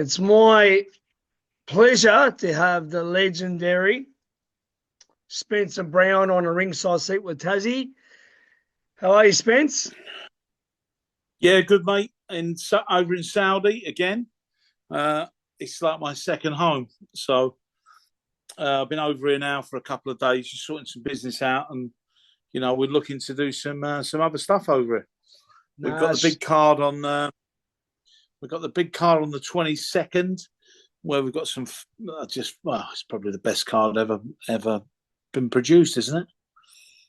It's my pleasure to have the legendary Spencer Brown on a ringside seat with Tassie. How are you, Spence? Yeah, good mate. Over in Saudi again. It's like my second home. So I've been over here now for a couple of days, just sorting some business out, and we're looking to do some other stuff over here. We've got the big card on. We've got the big card on the 22nd, where we've got some. It's probably the best card ever been produced, isn't it?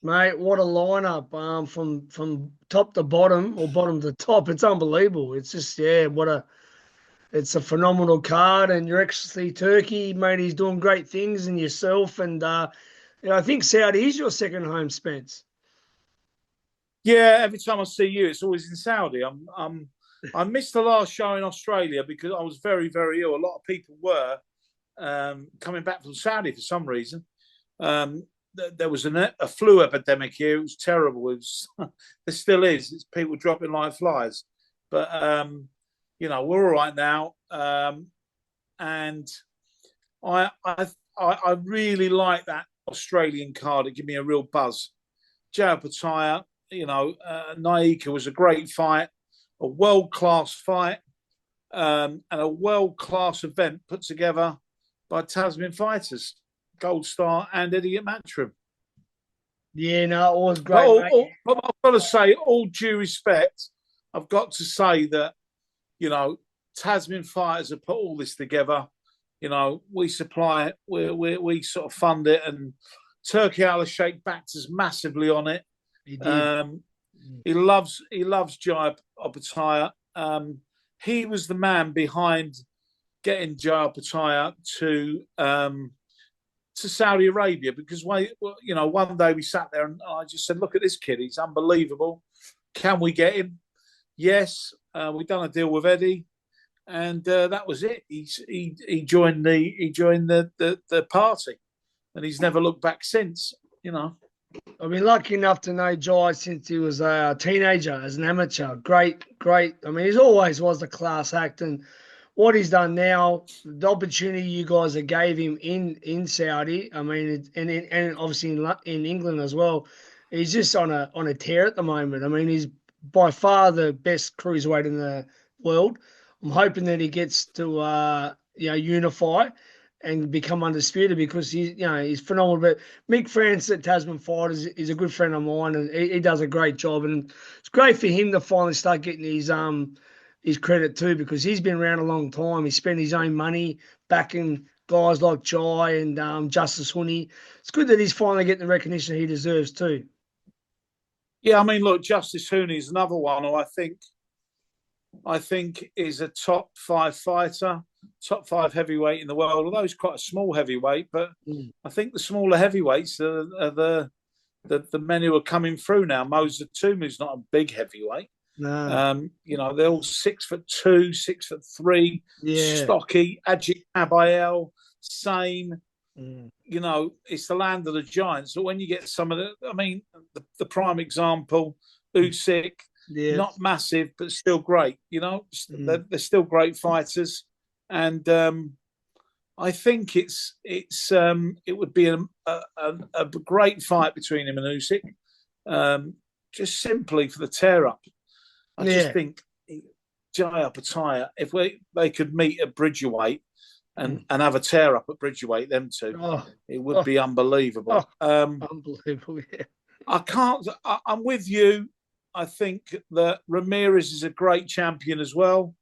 Mate, what a lineup from top to bottom or bottom to top. It's unbelievable. It's just, it's a phenomenal card. And your Excellency Turkey, mate, he's doing great things, and yourself. And, I think Saudi is your second home, Spence. Yeah, every time I see you, it's always in Saudi. I missed the last show in Australia because I was very, very ill. A lot of people were coming back from Saudi for some reason. There was a flu epidemic here. It was terrible. There still is. It's people dropping like flies. But, we're all right now. And I really like that Australian card. It gave me a real buzz. Joe Pataya, Naika was a great fight, a world-class fight, and a world-class event put together by Tasman fighters. Goldstar and Eddie at Matchroom. Yeah, no, it was great. But I've got to say, all due respect, I've got to say that, Tasman fighters have put all this together. We supply it, we sort of fund it, and Turki Alalshikh backed us massively on it. He did. He loves Jai Opataya. He was the man behind getting Jai Opataya to Saudi Arabia, because one day we sat there and I just said, look at this kid, he's unbelievable. Can we get him? Yes. We've done a deal with Eddie, and that was it. He joined the party, and he's never looked back since. I've been lucky enough to know Jai since he was a teenager as an amateur. Great. I mean, he always was a class act, and what he's done now, the opportunity you guys gave him in Saudi, I mean, and obviously in England as well, he's just on a tear at the moment. I mean, he's by far the best cruiserweight in the world. I'm hoping that he gets to unify and become undisputed, because he's phenomenal. But Mick France at Tasman Fighters is a good friend of mine, and he does a great job. And it's great for him to finally start getting his credit too, because he's been around a long time. He spent his own money backing guys like Jai and Justice Huni. It's good that he's finally getting the recognition he deserves too. Yeah, I mean, look, Justice Huni is another one who I think is a top 5 fighter, top 5 heavyweight in the world. Although he's quite a small heavyweight, but I think the smaller heavyweights are the men who are coming through now. Moses Tumu not a big heavyweight. No. They're all 6'2", 6'3", stocky. Ajit Abayel, same. It's the land of the giants. So when you get some of the prime example, Usyk, not massive but still great. They're still great fighters, and I think it would be a great fight between him and Usyk, just simply for the tear up. I just think Jai Opataya, if they could meet at Bridgerweight and have a tear up at Bridgerweight, them two, it would be unbelievable. Unbelievable, yeah. I'm with you. I think that Ramirez is a great champion as well.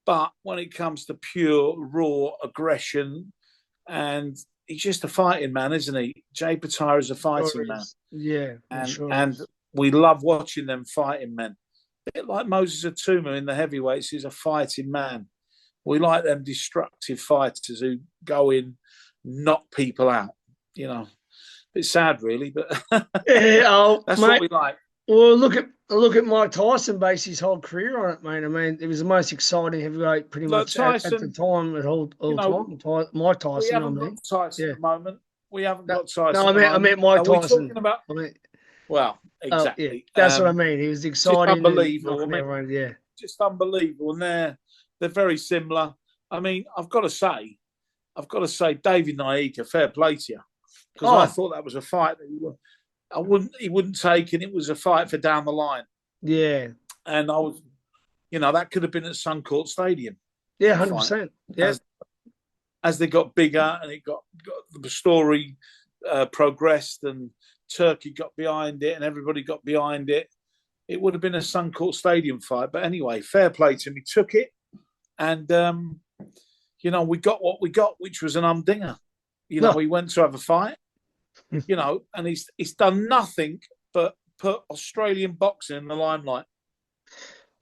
But when it comes to pure, raw aggression, and he's just a fighting man, isn't he? Jai Opataya is a fighting man. Yeah, and we love watching them fighting men. A bit like Moses Tumu in the heavyweights, he's a fighting man. We like them destructive fighters who go in, knock people out. It's sad, really, but that's what we like. Well, look at Mike Tyson based his whole career on it, mate. I mean, it was the most exciting heavyweight pretty much Tyson, at the time. Time, Mike Tyson. We haven't got Tyson at the moment. We haven't got Tyson. No, I meant Mike Tyson. Well, exactly. That's what I mean. He was exciting, unbelievable. Just unbelievable, and they're very similar. I mean, I've got to say, David Naika, fair play to you, because I thought that was a fight that he wouldn't take, and it was a fight for down the line. Yeah, and I was, that could have been at Suncourt Stadium. Yeah, 100%. Yeah. As they got bigger and it got the story progressed and Turkey got behind it and everybody got behind it, it would have been a Suncourt Stadium fight. But anyway, fair play to him. He took it, and we got what we got, which was an humdinger. He went to have a fight, and he's done nothing but put Australian boxing in the limelight.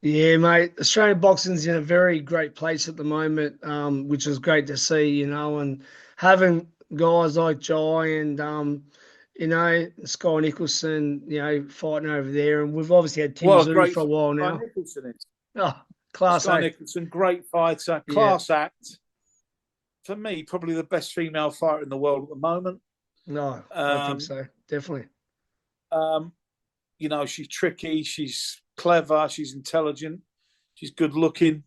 Yeah, mate. Australian boxing's in a very great place at the moment, which is great to see, and having guys like Jai and, Sky Nicholson, fighting over there. And we've obviously had Tim Zhu for a while now. Sky Nicholson is. Oh, class Sky act. Nicholson, great fighter, class act. For me, probably the best female fighter in the world at the moment. No, I think so. Definitely. She's tricky. She's clever. She's intelligent. She's good looking.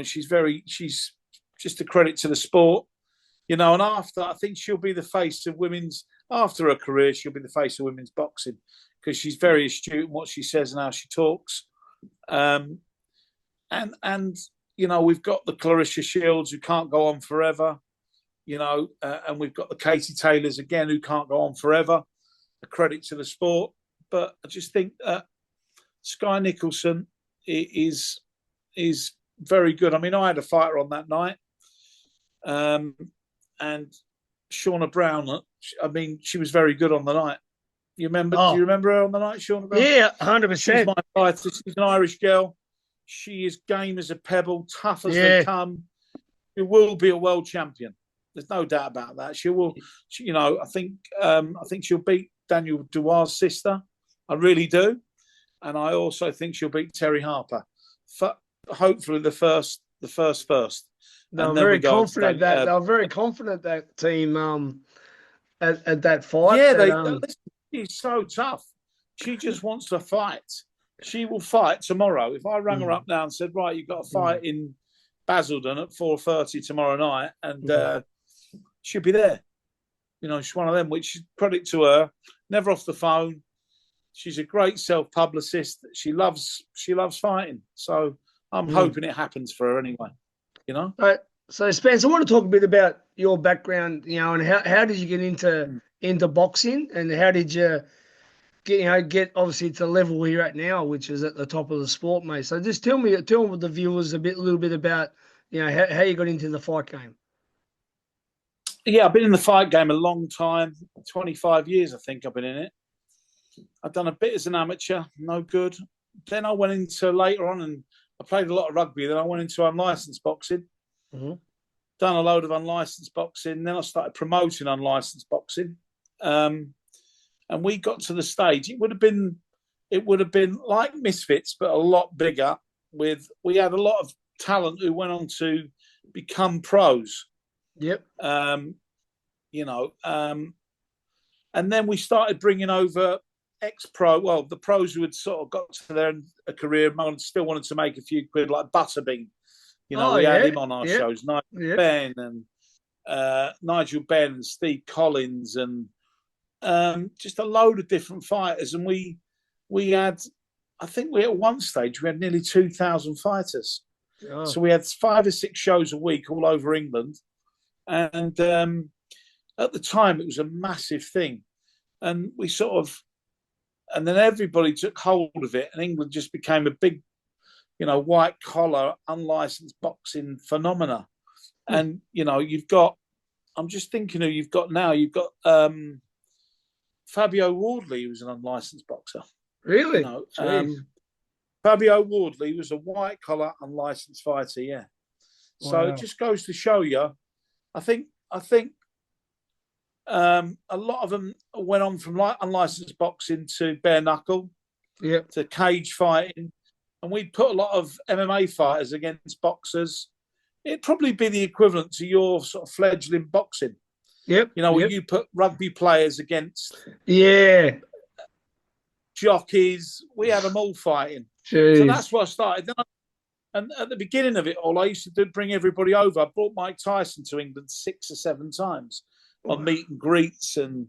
She's just a credit to the sport. And I think she'll be the face of after her career, she'll be the face of women's boxing, because she's very astute in what she says and how she talks. And we've got the Clarissa Shields, who can't go on forever, and we've got the Katie Taylors again, who can't go on forever. A credit to the sport. But I just think that Sky Nicholson is very good. I mean, I had a fighter on that night, and Shauna Brown. I mean, she was very good on the night. You remember? Do you remember her on the night, Shauna Brown? Yeah, 100%. She's my fighter. She's an Irish girl. She is game as a pebble, tough as they come. She will be a world champion. There's no doubt about that. She will. I think she'll beat Daniel Duar's sister. I really do. And I also think she'll beat Terry Harper. Hopefully the first. They're very confident that team at that fight. Yeah, she's so tough. She just wants to fight. She will fight tomorrow. If I rang her up now and said, right, you've got a fight in Basildon at 4:30 tomorrow night, and she'll be there. She's one of them, which is credit to her. Never off the phone. She's a great self-publicist. She loves fighting. So I'm hoping it happens for her anyway. Right. So Spence, I want to talk a bit about your background, and how did you get into boxing, and how did you get obviously to the level where you're at now, which is at the top of the sport, mate. So just tell the viewers a little bit about how you got into the fight game. Yeah, I've been in the fight game a long time, 25 years I think I've been in it. I've done a bit as an amateur, no good. Then I went into later on, and I played a lot of rugby. Then I went into unlicensed boxing, done a load of unlicensed boxing. Then I started promoting unlicensed boxing. And we got to the stage. It would have been like Misfits, but a lot bigger. We had a lot of talent who went on to become pros. Yep. And then we started bringing over ex-pro. Well, the pros who had sort of got to their career and still wanted to make a few quid, like Butterbean. We had him on our shows. Nigel Ben and Steve Collins and just a load of different fighters. And we had, I think at one stage we had nearly 2,000 fighters. Oh. So we had 5 or 6 shows a week all over England. And at the time it was a massive thing. And and then everybody took hold of it, and England just became a big, white collar, unlicensed boxing phenomena. And, I'm just thinking who you've got now. You've got Fabio Wardley, who's an unlicensed boxer. Really? Fabio Wardley was a white collar, unlicensed fighter. Yeah. Wow. So it just goes to show you. I think a lot of them went on from unlicensed boxing to bare knuckle, to cage fighting, and we'd put a lot of MMA fighters against boxers. It'd probably be the equivalent to your sort of fledgling boxing. Where you put rugby players against jockeys. We had them all fighting. Jeez. So that's what I started. Then And at the beginning of it all, I used to bring everybody over. I brought Mike Tyson to England 6 or 7 times on meet and greets, and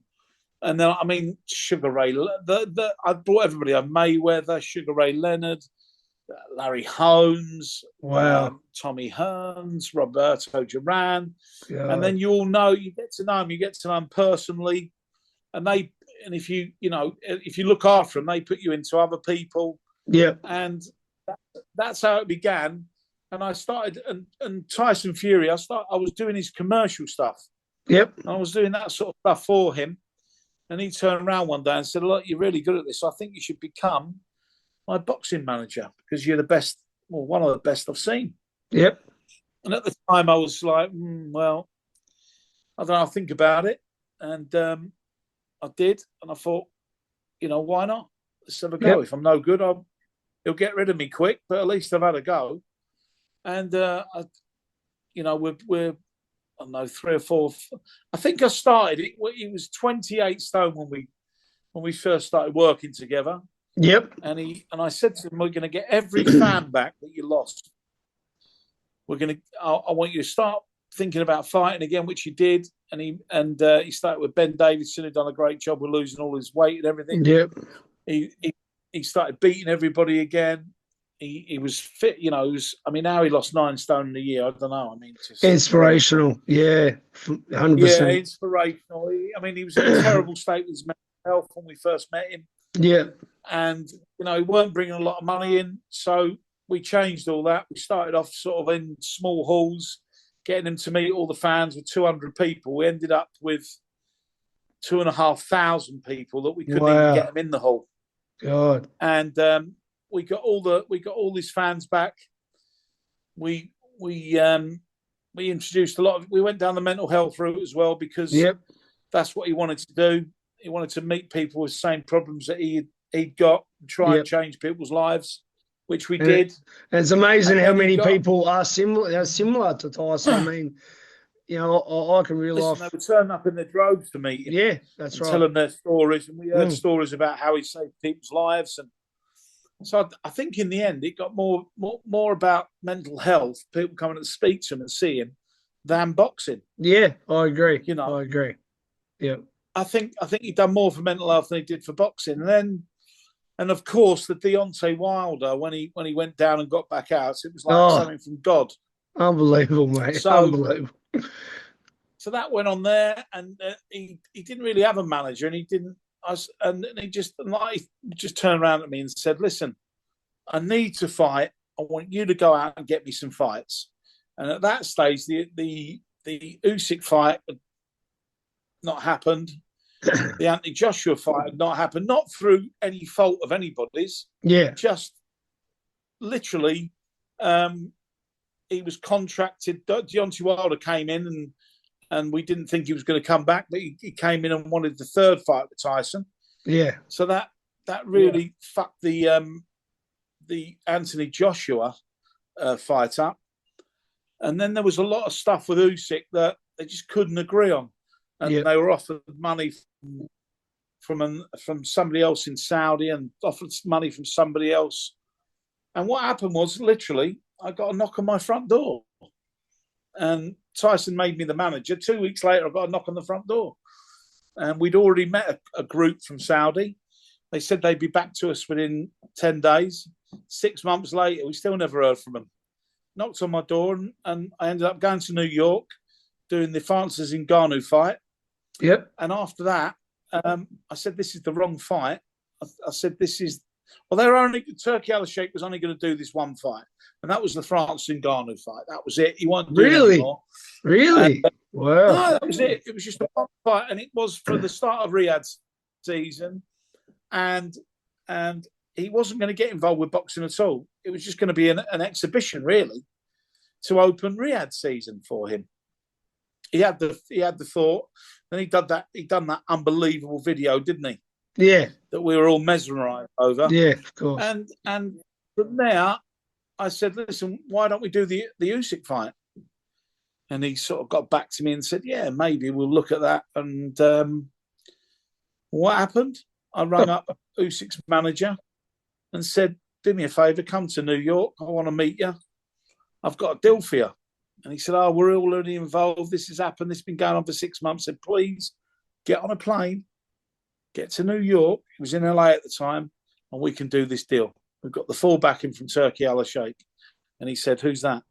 then I mean Sugar Ray. I brought everybody over: Mayweather, Sugar Ray Leonard, Larry Holmes, Tommy Hearns, Roberto Duran, and then you all know, you get to know them personally, and if you look after them, they put you into other people. Yeah, and that's how it began. And I started, and Tyson Fury, I was doing his commercial stuff. Yep. And I was doing that sort of stuff for him. And he turned around one day and said, "Look, you're really good at this. I think you should become my boxing manager, because you're the best, well, one of the best I've seen." Yep. And at the time I was like, well, I don't know, I'll think about it. And I did. And I thought, why not? Let's have a go. If I'm no good, he'll get rid of me quick, but at least I've had a go. And we're I don't know, 3 or 4. I think I started it. He was 28 stone when we first started working together. Yep. And I said to him, "We're going to get every fan back that you lost. I want you to start thinking about fighting again," which he did. And he started with Ben Davidson, who'd done a great job with losing all his weight and everything. Yep. He started beating everybody again. He was fit, now he lost 9 stone in a year. I don't know. Inspirational. Yeah, 100%. Yeah, inspirational. He was in a terrible state with his mental health when we first met him. Yeah. And, he weren't bringing a lot of money in. So we changed all that. We started off sort of in small halls, getting him to meet all the fans with 200 people. We ended up with 2,500 people that we couldn't even get them in the hall. God. And we got all these fans back. We introduced a lot of. We went down the mental health route as well, because that's what he wanted to do. He wanted to meet people with the same problems that he'd got, and try and change people's lives, which we did. And it's amazing how many people are similar to Tyson. I mean, I can realise. They would turn up in their droves to meet him. Yeah, that's right. Tell them their stories, and we heard stories about how he saved people's lives. And so I think in the end, it got more about mental health, people coming to speak to him and see him, than boxing. Yeah, I agree. I agree. Yeah. I think he'd done more for mental health than he did for boxing. And of course, the Deontay Wilder, when he went down and got back out, it was like something from God. Unbelievable, mate. Unbelievable. So that went on there, and he didn't really have a manager, and he didn't. He just turned around at me and said, "Listen, I need to fight. I want you to go out and get me some fights." And at that stage, the Usyk fight had not happened. The Anthony Joshua fight had not happened, not through any fault of anybody's. Yeah, just literally, he was contracted. Deontay Wilder came in, and we didn't think he was going to come back, but he came in and wanted the 3rd fight with Tyson. Yeah. So that really fucked the Anthony Joshua fight up. And then there was a lot of stuff with Usyk that they just couldn't agree on. And they were offered money from somebody else in Saudi, and offered money from somebody else. And what happened was, literally, I got a knock on my front door. And Tyson made me the manager. 2 weeks later, I got a knock on the front door. And we'd already met a group from Saudi. They said they'd be back to us within 10 days. 6 months later, we still never heard from them. Knocked on my door, and I ended up going to New York, doing the Francis Ngannou fight. Yep. And after that, I said, "This is the wrong fight." I said, "This is..." Well, Turki Alalshikh was only going to do this one fight, and that was the Francis Ngannou fight. That was it. He wasn't doing it anymore. Really? Wow. No, that was it. It was just a one fight, and it was for the start of Riyadh season, and he wasn't going to get involved with boxing at all. It was just going to be an exhibition, really, to open Riyadh season for him. He had the thought. Then he done that unbelievable video, didn't he? Yeah. That we were all mesmerised over. Yeah, of course. And from there, I said, "Listen, why don't we do the Usyk fight?" And he sort of got back to me and said, "Yeah, maybe we'll look at that." And what happened? I rang up Usyk's manager and said, "Do me a favour, come to New York. I want to meet you." I've got a deal for you. And he said, oh, we're already involved. This has happened. This has been going on for 6 months. I said, please get on a plane, get to New York. He was in LA at the time, and we can do this deal. We've got the full backing from Turki Alalshikh. And he said, who's that?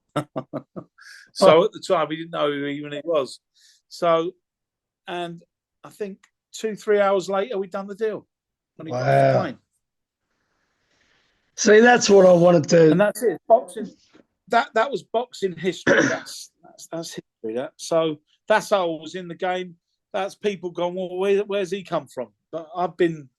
So at the time, we didn't know who even it was. So, and I think 2-3 hours later, we'd done the deal. When he got off the plane. See, that's what I wanted to. And that's it. Boxing. That was boxing history. That's history. So that's how I was in the game. That's people going, well, where's he come from? But I've been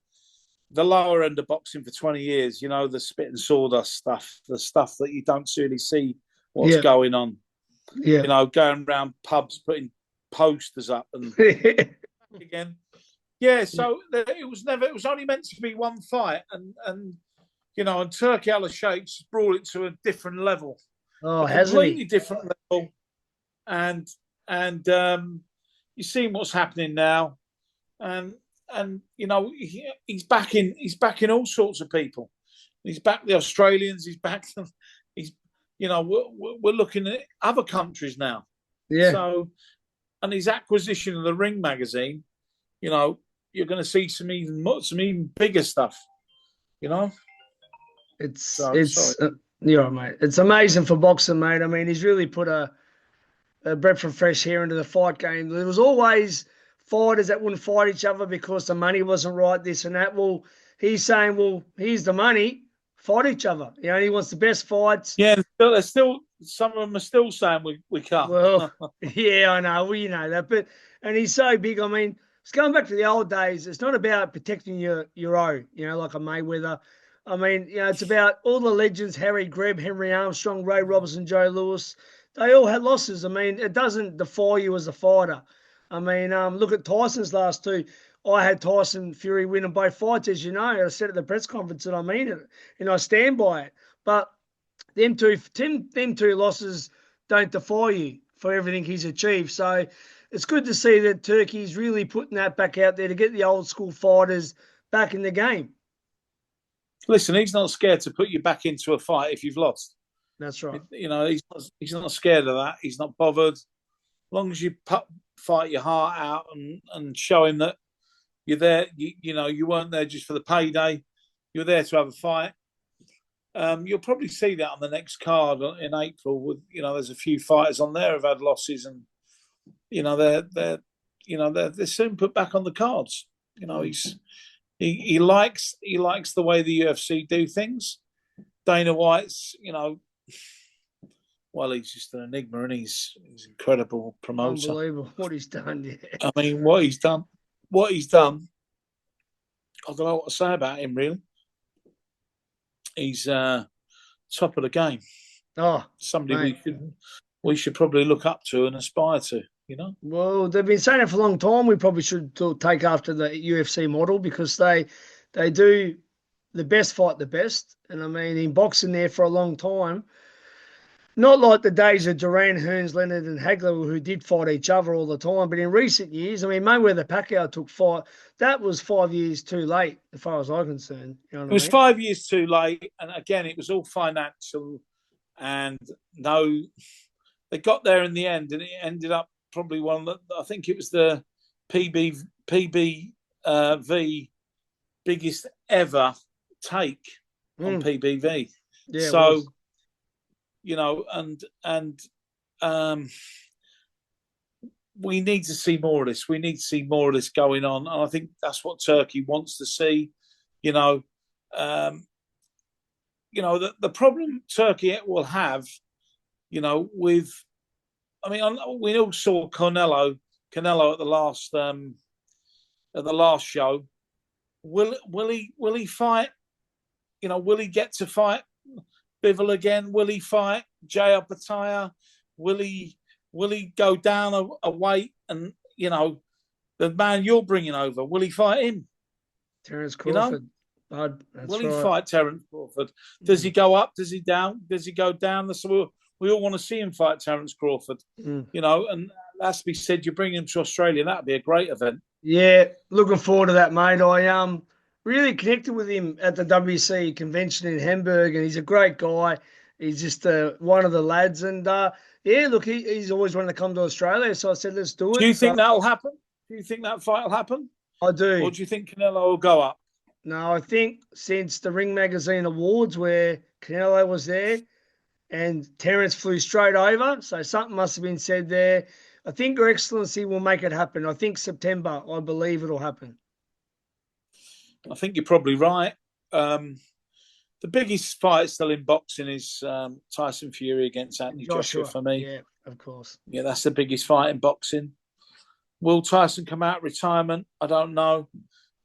the lower end of boxing for 20 years. You know, the spit and sawdust stuff, the stuff that you don't really see what's going on. Yeah. You know, going around pubs, putting posters up and again. Yeah. So it was only meant to be one fight, and you know, and Turki Alalshikh brought it to a different level. Oh, completely different level, and you see what's happening now, and you know he's backing all sorts of people. He's backed the Australians. He's backed them. You know we're looking at other countries now. Yeah. So, and his acquisition of the Ring magazine, you know, you're going to see some even bigger stuff. You know, it's you're right, mate. It's amazing for boxing, mate. I mean, he's really put a breath of fresh air into the fight game. There was always fighters that wouldn't fight each other because the money wasn't right, this and that. Well, he's saying, well, here's the money, fight each other. You know, he wants the best fights. Yeah, there's still some of them are still saying we can't. Well, yeah, I know. Well, you know that. And he's so big. I mean, it's going back to the old days. It's not about protecting your own, you know, like a Mayweather. I mean, you know, it's about all the legends, Harry Greb, Henry Armstrong, Ray Robinson, Joe Louis. They all had losses. I mean, it doesn't defy you as a fighter. I mean, look at Tyson's last two. I had Tyson Fury winning both fights, as you know. I said at the press conference that I mean it, and I stand by it. But them two losses don't defy you for everything he's achieved. So it's good to see that Turkey's really putting that back out there to get the old school fighters back in the game. Listen, he's not scared to put you back into a fight if you've lost. That's right. You know, he's not scared of that. He's not bothered. As long as you fight your heart out and show him that you're there. You know, you weren't there just for the payday. You're there to have a fight. You'll probably see that on the next card in April. With you know, there's a few fighters on there who've had losses, and you know they're soon put back on the cards. You know, he likes the way the UFC do things. Dana White's, you know, well, he's just an enigma, and he's an incredible promoter. Unbelievable what he's done. Yeah. I mean, what he's done. I don't know what to say about him, really. He's top of the game. Oh, somebody we should probably look up to and aspire to. You know. Well, they've been saying it for a long time. We probably should take after the UFC model because they do the best fight the best. And I mean, in boxing there for a long time, not like the days of Duran, Hearns, Leonard and Hagler who did fight each other all the time. But in recent years, I mean, Mayweather Pacquiao took fight. That was 5 years too late as far as I'm concerned. You know what it was 5 years too late. And again, it was all financial. And no, they got there in the end and it ended up probably one that I think it was the PBV biggest ever take on PBV. Yeah, so you know, and we need to see more of this. We need to see more of this going on, and I think that's what Turkey wants to see. You know, the problem Turkey will have, you know, with. I mean, we all saw Canelo at the last show. Will he fight? You know, will he get to fight Bivol again? Will he fight Jay Opataya? Will he go down a weight? And you know, the man you're bringing over, will he fight him? Terence Crawford. You know? Will he fight Terence Crawford? Does he go up? Does he down? Does he go down? We all want to see him fight Terence Crawford, you know, and that's to be said. You bring him to Australia, that'd be a great event. Yeah, looking forward to that, mate. I really connected with him at the WC convention in Hamburg, and he's a great guy. He's just one of the lads, and yeah, look, he's always wanted to come to Australia, so I said, let's do it. Do you think that'll happen? Do you think that fight will happen? I do. Or do you think Canelo will go up? No, I think since the Ring Magazine Awards, where Canelo was there, and Terence flew straight over, so something must have been said there. I think Your Excellency will make it happen. I think September, I believe it'll happen. I think you're probably right. The biggest fight still in boxing is Tyson Fury against Anthony Joshua for me. Yeah, of course. Yeah, that's the biggest fight in boxing. Will Tyson come out of retirement? I don't know. He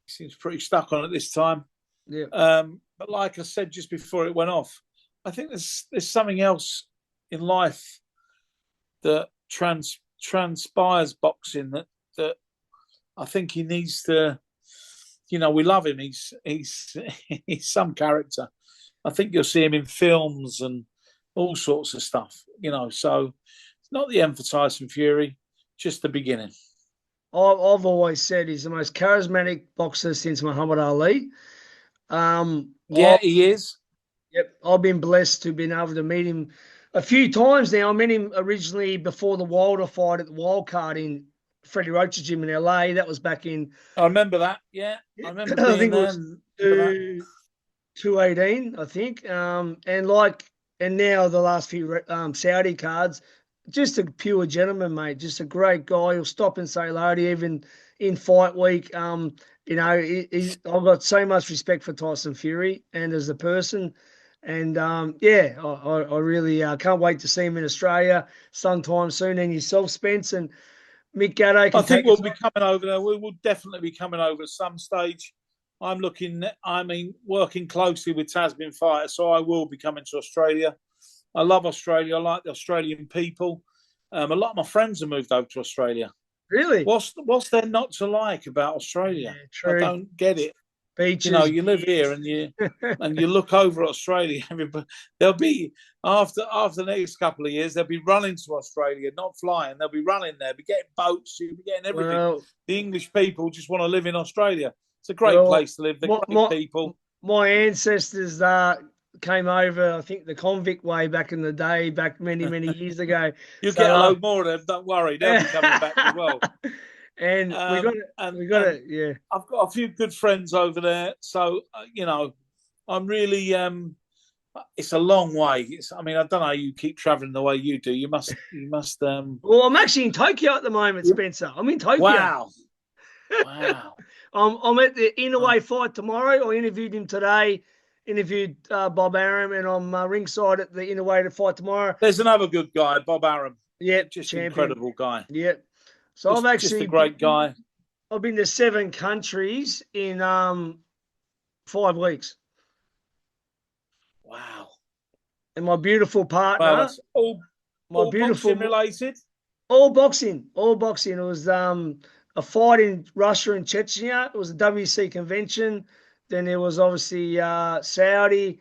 seems pretty stuck on it this time. Yeah. But like I said just before it went off, I think there's something else in life that transpires boxing that I think he needs to. You know, we love him. He's he's some character. I think you'll see him in films and all sorts of stuff. You know, so it's not the end for Tyson Fury, just the beginning. I've always said he's the most charismatic boxer since Muhammad Ali. Yeah, he is. Yep, I've been blessed to have been able to meet him a few times now. I met him originally before the Wilder fight at the Wildcard in Freddie Roach's gym in LA. That was back in. I remember that. Yeah, I remember being I think there. It was 2018, I think. And now the last few Saudi cards, just a pure gentleman, mate. Just a great guy. He'll stop and say hello to you, even in fight week. You know, I've got so much respect for Tyson Fury and as a person. And yeah, I really can't wait to see him in Australia sometime soon. And yourself, Spence, and Mick Gatto. I think we'll be coming over there. We will definitely be coming over at some stage. Working closely with Tasman Fighter, so I will be coming to Australia. I love Australia. I like the Australian people. A lot of my friends have moved over to Australia. Really? What's there not to like about Australia? Yeah, true. I don't get it. Beaches. You know, you live here and you look over at Australia. They'll be after the next couple of years, they'll be running to Australia, not flying. They'll be running there, be getting boats, you'll be getting everything. Well, the English people just want to live in Australia. It's a great place to live. They're great people. My ancestors came over, I think, the convict way back in the day, back many, many years ago. You'll get a load more of them. Don't worry, they'll be coming back as well. And we got it. Yeah, I've got a few good friends over there, so you know, I'm really. It's a long way. I don't know how you keep traveling the way you do. You must. Well, I'm actually in Tokyo at the moment, Spencer. I'm in Tokyo. Wow. I'm at the Inouye fight tomorrow. I interviewed him today. Interviewed Bob Arum, and I'm ringside at the Inouye fight tomorrow. There's another good guy, Bob Arum. Yeah, just an incredible guy. Yeah. So I've actually just a great guy. I've been to 7 countries in 5 weeks. Wow. And my beautiful partner, all boxing related. All boxing. It was a fight in Russia and Chechnya. It was a WC convention. Then there was obviously Saudi,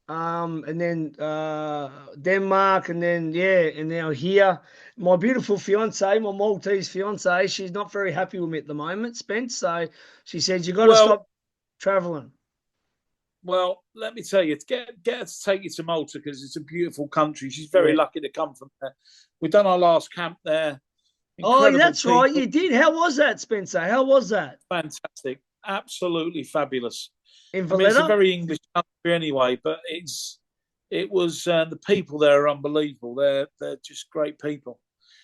and then Denmark, and then and now here. My beautiful fiance, my Maltese fiance, she's not very happy with me at the moment, Spence. So she said, "You got to stop traveling." Well, let me tell you, get her to take you to Malta because it's a beautiful country. She's very lucky to come from there. We've done our last camp there. Incredible that's people. Right. You did. How was that, Spencer? How was that? Fantastic. Absolutely fabulous. In Valletta? It's a very English country anyway, but it was the people there are unbelievable. They're just great people.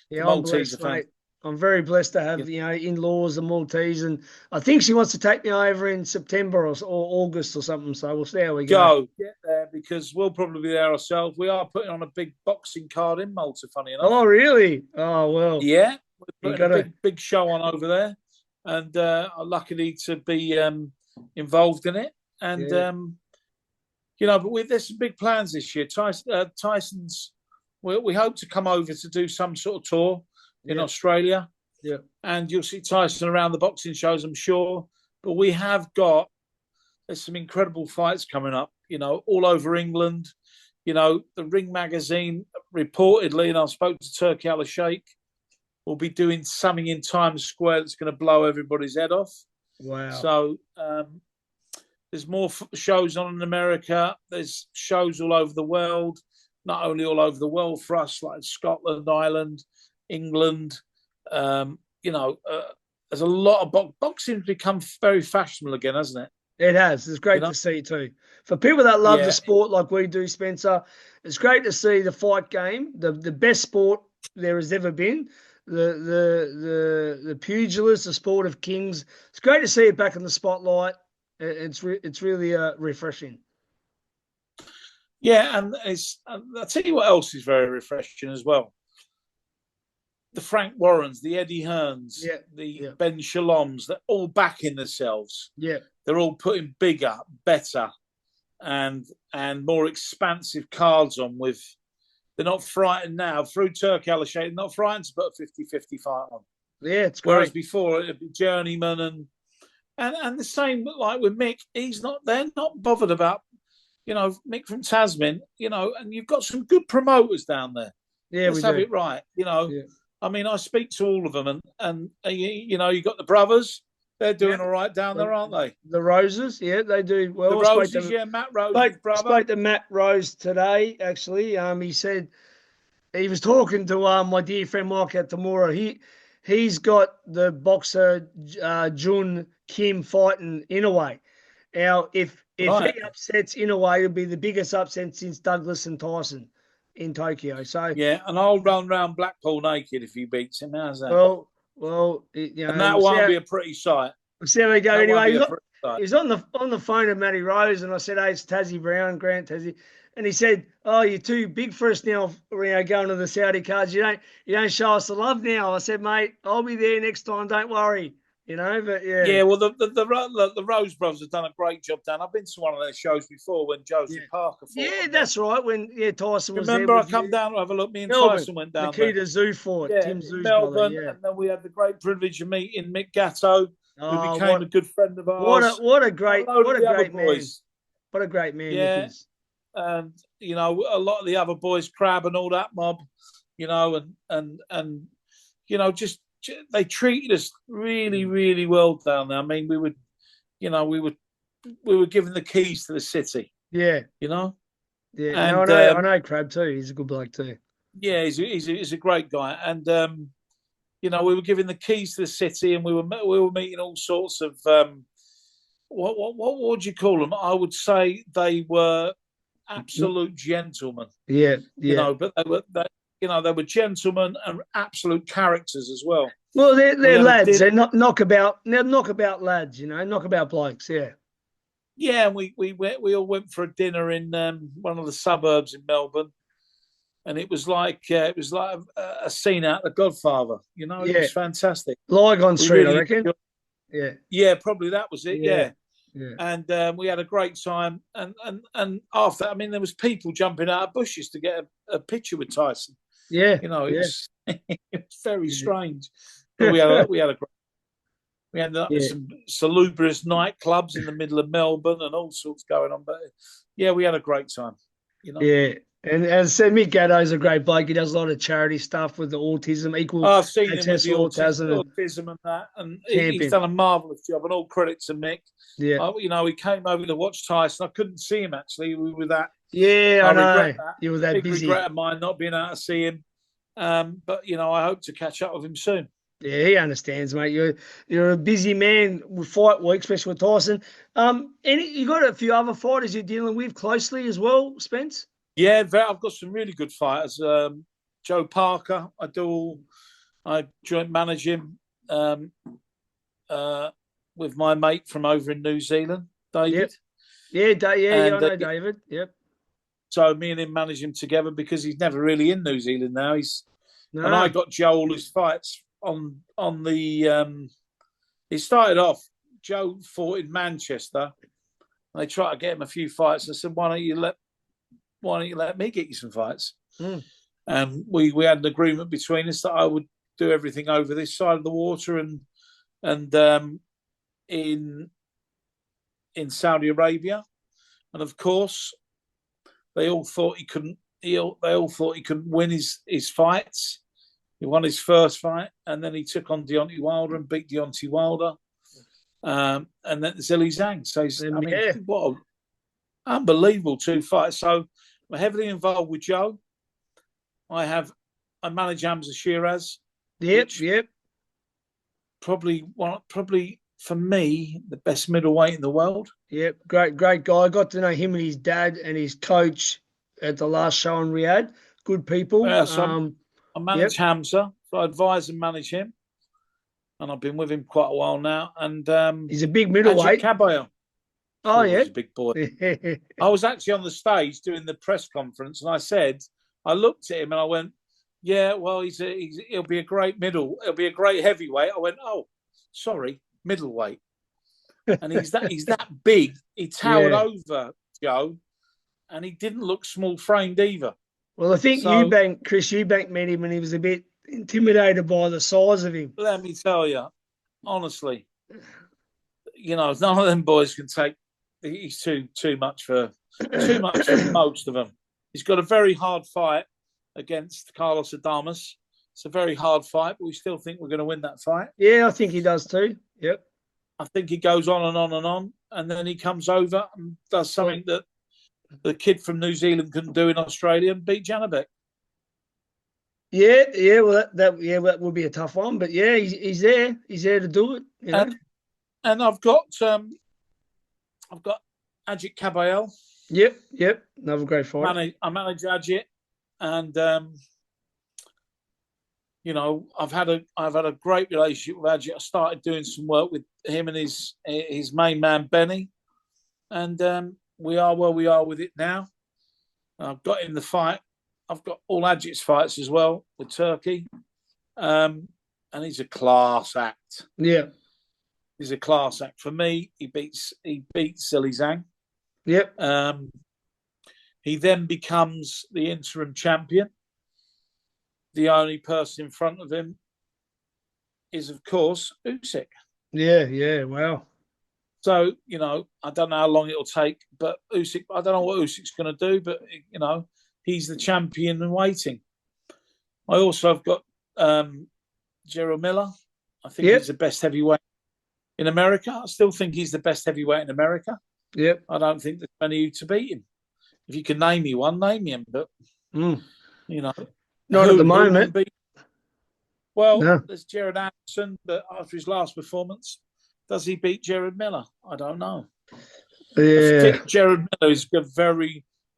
Yeah, I'm blessed, mate. I'm very blessed to have in-laws and Maltese, and I think she wants to take me over in September or August or something. So we'll see how we go. Get there because we'll probably be there ourselves. We are putting on a big boxing card in Malta. Funny enough. Oh, really? Oh, well. Yeah, we're putting a big show on over there, and I'm lucky to be involved in it. And but there's some big plans this year. Tyson's. We hope to come over to do some sort of tour in Australia. Yeah. And you'll see Tyson around the boxing shows, I'm sure. But there's some incredible fights coming up, all over England. The Ring magazine reportedly, and I spoke to Turki Alalshikh, will be doing something in Times Square that's going to blow everybody's head off. Wow. So there's more shows on in America. There's shows all over the world. not only all over the world for us, like Scotland, Ireland, England. You know, there's a lot of boxing has become very fashionable again, hasn't it? It has. It's great to see too. For people that love the sport like we do, Spencer, it's great to see the fight game, the best sport there has ever been. The pugilist, the sport of kings. It's great to see it back in the spotlight. It's really refreshing. Yeah, and I'll tell you what else is very refreshing as well. The Frank Warrens, the Eddie Hearns, the Ben Shaloms, they're all backing themselves. Yeah. They're all putting bigger, better, and more expansive cards on with. They're not frightened now. Through Turki Alalshikh, they're not frightened to put a 50-50 fight on. Yeah, it's great. Whereas before, it'd be journeyman and the same like with Mick. They're not bothered about, you know, Mick from Tasman, you know, and you've got some good promoters down there. Yeah, Let's have it right, you know. Yeah. I mean, I speak to all of them, and you know, you got the brothers. They're doing all right down there, aren't they? The Roses, yeah, they do well. The Roses, Matt Rose, brother. Spoke to Matt Rose today, actually. He said he was talking to my dear friend Mike at Tamura. He's got the boxer Jun Kim fighting Inoue. Now, if he upsets Inoue, it'll be the biggest upset since Douglas and Tyson in Tokyo. So yeah, and I'll run around Blackpool naked if he beats him. How's that? Well, you know, and that won't be a pretty sight. We'll see how we go. Anyway, he's on the phone to Matty Rose, and I said, "Hey, it's Tassie Brown, Grant Tassie," and he said, "Oh, you're too big for us now. You know, going to the Saudi cards. You don't show us the love now." I said, "Mate, I'll be there next time. Don't worry." You know, but yeah. Yeah, well, the Rose brothers have done a great job, Dan. I've been to one of their shows before when Joseph Parker fought. Yeah, that's right. When Tyson was Remember, there. I come down to have a look. Me and Melbourne, Tyson went down Nikita Zoo fought. Tim Zoo's Melbourne, brother, and then we had the great privilege of meeting Mick Gatto, who became a good friend of ours. What a great man! What a great man! Yeah, and you know, a lot of the other boys, Crab and all that mob, you know, and you know, just. They treated us really, really well down there. I mean, we were given the keys to the city. Yeah, you know. Yeah, and, I know Crab too. He's a good bloke too. Yeah, he's a great guy, and you know, we were given the keys to the city, and we were meeting all sorts of what would you call them? I would say they were absolute gentlemen. Yeah. You know, but they were gentlemen and absolute characters as well. Well, they're lads. They're not knockabout lads. You know, knockabout blokes. Yeah. Yeah, and we all went for a dinner in one of the suburbs in Melbourne, and it was like a scene out of The Godfather. You know, it was fantastic. Lygon Street, I reckon. Yeah, probably that was it. Yeah. And we had a great time, and after, I mean, there was people jumping out of bushes to get a picture with Tyson. Yeah, you know, it was very strange. But we ended up in some salubrious nightclubs in the middle of Melbourne and all sorts going on. But yeah, we had a great time. You know. Yeah, and as I said, Mick Gatto's a great bloke. He does a lot of charity stuff with the autism, I've seen him with the autism and that, and he's done a marvellous job. And all credit to Mick. Yeah, you know, he came over to watch Tyson. I couldn't see him actually. We were that. Yeah, I know. You were that big busy. Regret of mine not being able to see him. But you know, I hope to catch up with him soon. Yeah, he understands, mate. You're a busy man with fight week, especially with Tyson. You got a few other fighters you're dealing with closely as well, Spence? Yeah, I've got some really good fighters. Joe Parker, I joint manage him with my mate from over in New Zealand, David. Yep. I know David. Yep. So me and him manage him together because he's never really in New Zealand now. And I got Joe all his fights on the. He started off. Joe fought in Manchester. And they tried to get him a few fights. I said, "Why don't you let me get you some fights?" And we had an agreement between us that I would do everything over this side of the water and in Saudi Arabia, and of course. They all thought he couldn't. They all thought he couldn't win his fights. He won his first fight, and then he took on Deontay Wilder and beat Deontay Wilder, and then Zhilei Zhang. So what an unbelievable 2 fights. So I'm heavily involved with Joe. I manage Hamza Shiraz. Yep. Probably for me, the best middleweight in the world. Yep, great guy. I got to know him and his dad and his coach at the last show in Riyadh. Good people. So I manage Hamza, so I advise and manage him. And I've been with him quite a while now. And he's a big middleweight. Oh, yeah. He's a big boy. I was actually on the stage doing the press conference, and I looked at him and I went, yeah, well, he'll be a great he'll be a great heavyweight. I went, oh, sorry, middleweight. And he's that big. He towered over Joe, and he didn't look small framed either. Well, I think Chris Eubank met him and he was a bit intimidated by the size of him. Let me tell you, honestly, none of them boys can take. He's too much for most of them. He's got a very hard fight against Carlos Adames. It's a very hard fight, but we still think we're going to win that fight. Yeah, I think he does too. Yep. I think he goes on and on and on, and then he comes over and does something that the kid from New Zealand couldn't do in Australia and beat Janabek. Yeah. Well, that would be a tough one, but yeah, he's there. He's there to do it. And I've got Ajit Kabayel. Yep. Another great fight. I manage Ajit, and I've had a great relationship with Ajit. I started doing some work with him and his main man Benny, and we are where we are with it now. I've got in the fight. I've got all Ajit's fights as well with Turkey, and he's a class act. Yeah, he's a class act. For me, he beats Zhilei Zhang. Yep. He then becomes the interim champion. The only person in front of him is, of course, Usyk. Yeah, wow. So, I don't know how long it'll take, but Usyk, I don't know what Usyk's going to do, but, he's the champion in waiting. I also have got Gerald Miller. I think he's the best heavyweight in America. I still think he's the best heavyweight in America. Yep. I don't think there's many to beat him. If you can name me one, name him. But, not at the moment. There's Jared Anderson, but after his last performance, does he beat Jared Miller? I don't know. Yeah. A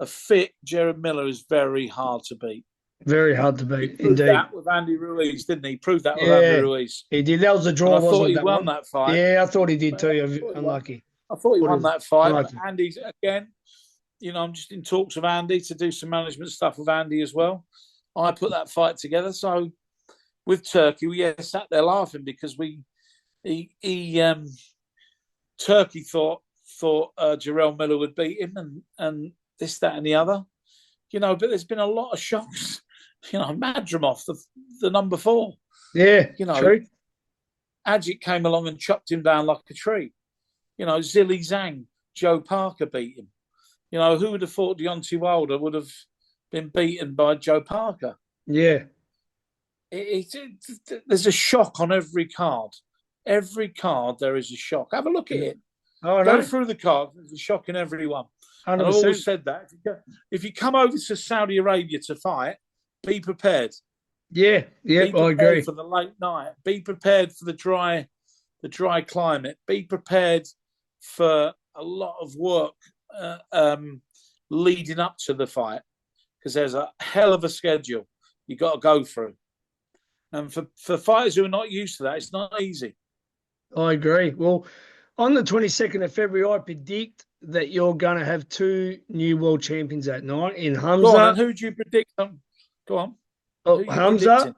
fit Jared Miller is very hard to beat. Very hard to beat, indeed. That with Andy Ruiz, didn't he? Proved that with Andy Ruiz. He did. That was a draw. I thought he won that fight. Yeah, I thought he did too. Unlucky. I thought he won that fight. Andy's again. I'm just in talks with Andy to do some management stuff with Andy as well. I put that fight together. So with Turkey, we sat there laughing because Turkey thought Jarrell Miller would beat him and this, that, and the other. But there's been a lot of shocks. Madrimov, the number 4. Yeah, true. Ajit came along and chopped him down like a tree. Zhilei Zhang, Joe Parker beat him. Who would have thought Deontay Wilder would have been beaten by Joe Parker? Yeah. There's a shock on every card. Every card, there is a shock. Have a look at it. Oh, Go through the card. There's a shock in every one. 100%. And I always said that. If you come over to Saudi Arabia to fight, be prepared. Yeah, I agree. For the late night. Be prepared for the dry climate. Be prepared for a lot of work leading up to the fight, because there's a hell of a schedule you got to go through. And for fighters who are not used to that, it's not easy. I agree. Well, on the 22nd of February, I predict that you're going to have 2 new world champions that night in Hamza. Go on, and who do you predict? Go on. Hamza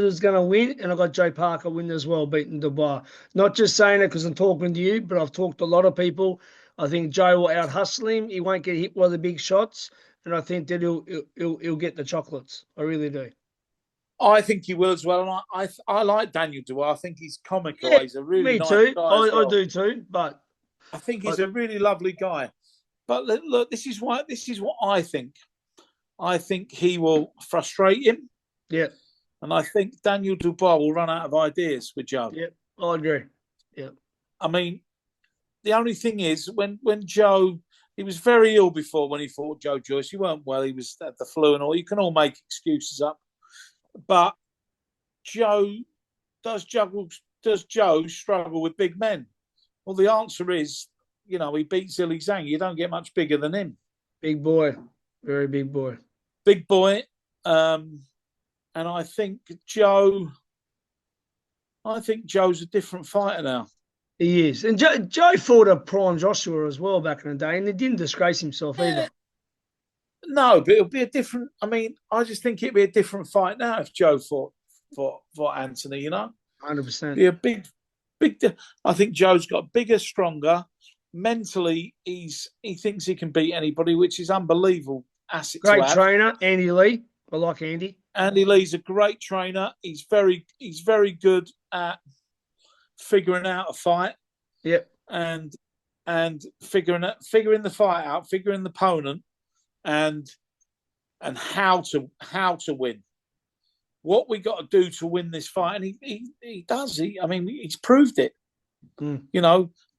is going to win, and I've got Joe Parker win as well, beating Dubai. Not just saying it because I'm talking to you, but I've talked to a lot of people. I think Joe will out-hustle him. He won't get hit by the big shots, and I think that he'll get the chocolates. I really do. I think he will as well. And I like Daniel Dubois. I think he's comical. Yeah, he's a really nice guy. I do too. But I think he's a really lovely guy. But look, this is what I think. I think he will frustrate him. Yeah. And I think Daniel Dubois will run out of ideas with Joe. Yeah, I agree. Yeah. I mean, the only thing is when Joe He was very ill before when he fought Joe Joyce. He weren't well. He was at the flu and all. You can all make excuses up, but does Joe struggle with big men? Well, the answer is, he beats Zhilei Zhang. You don't get much bigger than him. Big boy, very big boy. Big boy, and I think Joe's a different fighter now. He is. And Joe fought a prime Joshua as well back in the day, and he didn't disgrace himself either. No, but it'll be a different... I just think it'd be a different fight now if Joe fought Anthony, 100%. Be a big... I think Joe's got bigger, stronger. Mentally, he thinks he can beat anybody, which is unbelievable asset to have. Great trainer, Andy Lee. I like Andy. Andy Lee's a great trainer. He's very good at figuring out a fight. Yep. And figuring the fight out, figuring the opponent, and how to win. What we got to do to win this fight, and he does. He's proved it.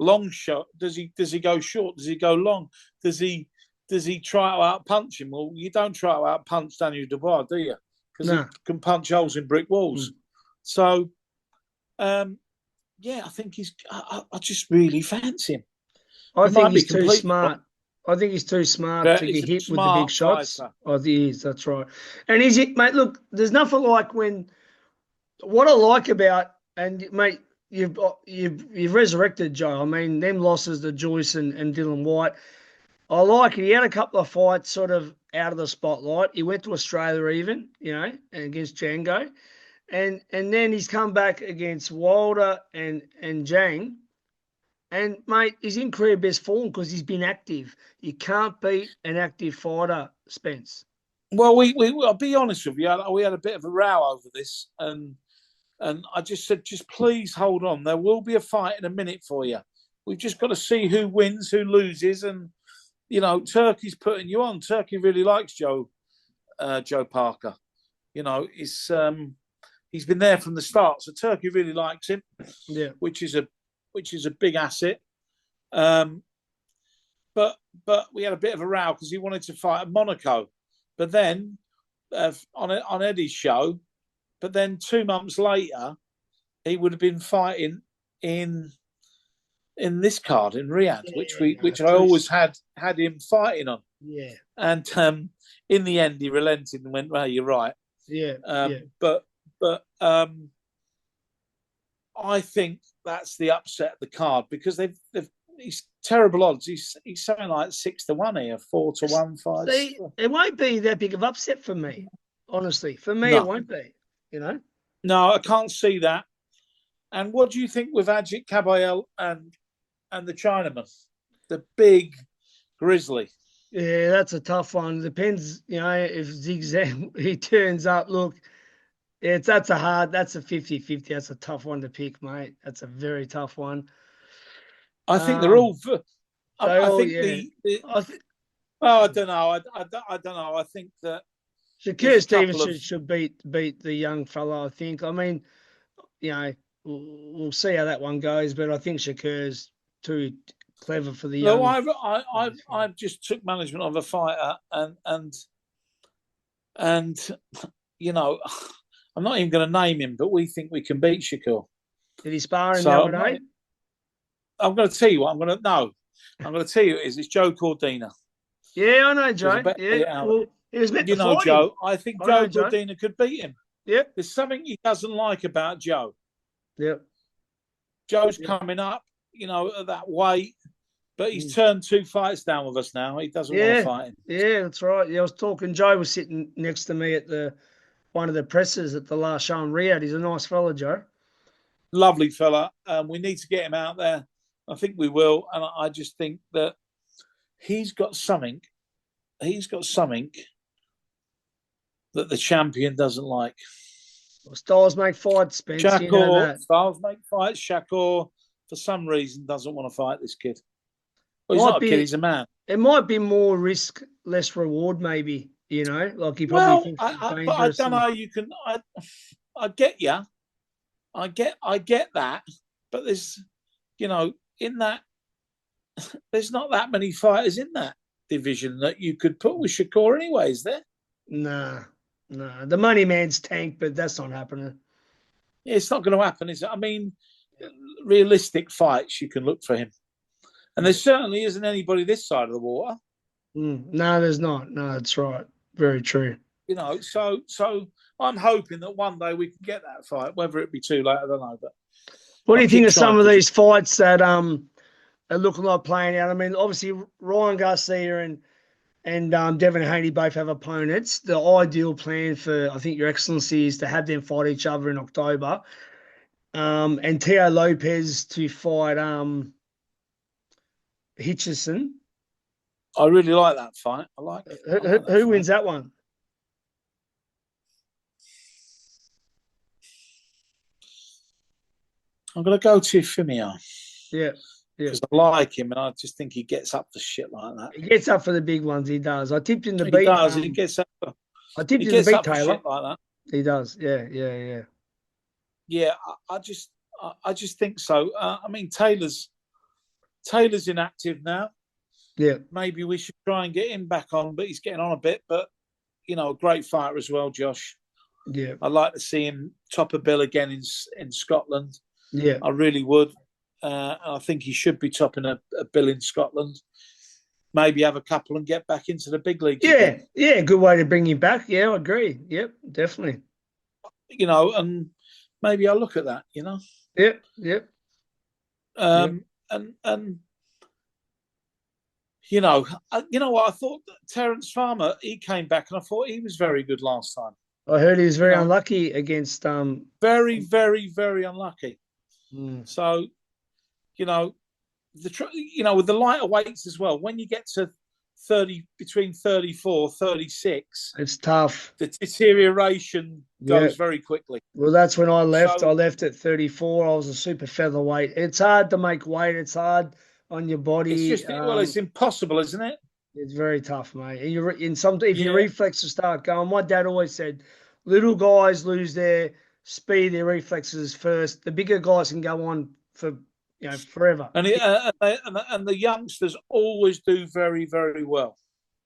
Long shot. Does he go short? Does he go long? Does he try to out punch him? Well, you don't try to out punch Daniel Dubois, do you? Because he can punch holes in brick walls. So, I think I just really fancy him. I think he's too smart. I think he's too smart to get hit with the big shots. Fighter. I think he is. That's right. And is it, mate? Look, there's nothing like what I like about, and mate, you've resurrected Joe. Them losses to Joyce and Dylan White. I like it. He had a couple of fights sort of out of the spotlight. He went to Australia even, and against Django. And then he's come back against Wilder and Zhang. And, mate, he's in career best form because he's been active. You can't beat an active fighter, Spence. Well, I'll be honest with you. We had a bit of a row over this. And I just said, just please hold on. There will be a fight in a minute for you. We've just got to see who wins, who loses. And, Turkey's putting you on. Turkey really likes Joe Parker. He's been there from the start. So Turkey really likes him, which is a big asset. But we had a bit of a row because he wanted to fight at Monaco. But then on Eddie's show, but then 2 months later, he would have been fighting in this card in Riyadh, which I always had him fighting on. Yeah. And in the end, he relented and went, "Well, you're right." Yeah. But I think that's the upset of the card because he's terrible odds. He's something like 6-1 here, 4-1 fights. See, it won't be that big of upset for me, honestly. For me, it won't be. No, I can't see that. And what do you think with Ajit Kabayel and the Chinaman, the big grizzly? Yeah, that's a tough one. Depends, if Zigzag he turns up. Look, that's a 50-50. That's a tough one to pick, mate. That's a very tough one. I think they're all. I don't know. I don't know. I think that Shakur Stevenson should beat the young fella. I think. We'll see how that one goes, but I think Shakur's too clever for the young. No, I just took management of a fighter, and I'm not even going to name him, but we think we can beat Shakur. Did he spar him the other day? I'm going to tell you what. I'm going to tell you it's Joe Cordina. Yeah, I know Joe. Yeah, well, he was meant to fight Joe. him. I think Joe Cordina could beat him. Yep. There's something he doesn't like about Joe. Yep. Joe's coming up, at that weight, but he's turned 2 fights down with us now. He doesn't want to fight him. Yeah, that's right. Yeah, I was talking. Joe was sitting next to me at one of the presses at the last show in Riyadh. He's a nice fella, Joe. Lovely fella. We need to get him out there. I think we will, and I just think that he's got something. He's got something that the champion doesn't like. Well, styles make fights, Spence. Styles make fights. Shakur, for some reason, doesn't want to fight this kid. Well, he's not a kid, he's a man. It might be more risk, less reward, maybe, like he probably thinks it's dangerous. But I don't know, you can... I get you. I get that. But there's, in that there's not that many fighters in that division that you could put with Shakur anyway, is there? Nah. The money man's tanked, but that's not happening. Yeah, it's not going to happen, is it? I mean, realistic fights, you can look for him. And there certainly isn't anybody this side of the water. No, there's not. No, that's right. Very true. You know, so I'm hoping that one day we can get that fight. Whether it be too late, I don't know. But what do you think of some of these fights that are looking like playing out? I mean, obviously Ryan Garcia and Devin Haney both have opponents. The ideal plan for, I think, Your Excellency is to have them fight each other in October. And Teo Lopez to fight Hitchison. I really like that fight. I like it. Who wins that one? I'm going to go to Fimio. Yeah. Because I like him, and I just think he gets up for shit like that. He gets up for the big ones. He does. I tipped him to beat. He does. He gets up. I tipped him to beat Taylor. Shit like that. He does. Yeah. Yeah, I just think so. I mean, Taylor's inactive now. Yeah. Maybe we should try and get him back on, but he's getting on a bit. But you know, a great fighter as well, Josh. Yeah. I'd like to see him top a bill again in Scotland. Yeah. I really would. I think he should be topping a bill in Scotland. Maybe have a couple and get back into the big league. Yeah, good way to bring him back. Yeah, I agree. Yep, definitely. You know, and maybe I'll look at that. You know. Yep. And you know what? I thought Terence Farmer, he came back, and I thought he was very good last time. I heard he was very unlucky against very, very, very unlucky. So, you know, with the lighter weights as well, when you get to 30, between 34, 36, it's tough. The deterioration goes very quickly. Well, that's when I left. I left at 34. I was a super featherweight. It's hard to make weight. It's hard on your body. It's just it's impossible, isn't it? It's very tough, mate. And if your reflexes start going, my dad always said, little guys lose their speed, their reflexes first. The bigger guys can go on for forever. And the youngsters always do very, very well.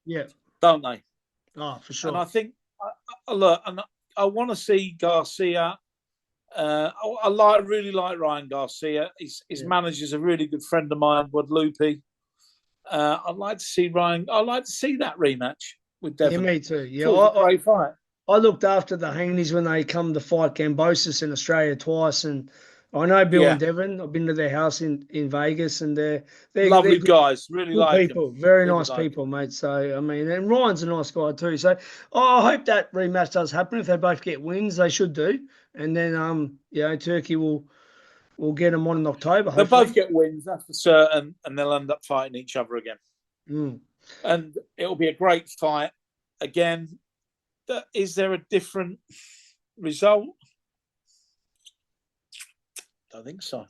Yeah, don't they? Oh, for sure. And I think I want to see Garcia. I really like Ryan Garcia. His manager's a really good friend of mine, Guadalupe. I'd like to see Ryan. I'd like to see that rematch with Devin. Yeah, me too. Yeah, great fight. I looked after the Haneys when they come to fight Gambosis in Australia twice, and I know Bill and Devin. I've been to their house in Vegas, and they're lovely guys. Really like people, them. Very nice people, mate. So I mean, and Ryan's a nice guy too. So I hope that rematch does happen. If they both get wins, they should do, and then Turkey will get them on in October. They'll both get wins, that's for certain, and they'll end up fighting each other again. And it'll be a great fight again. Is there a different result? Don't think so.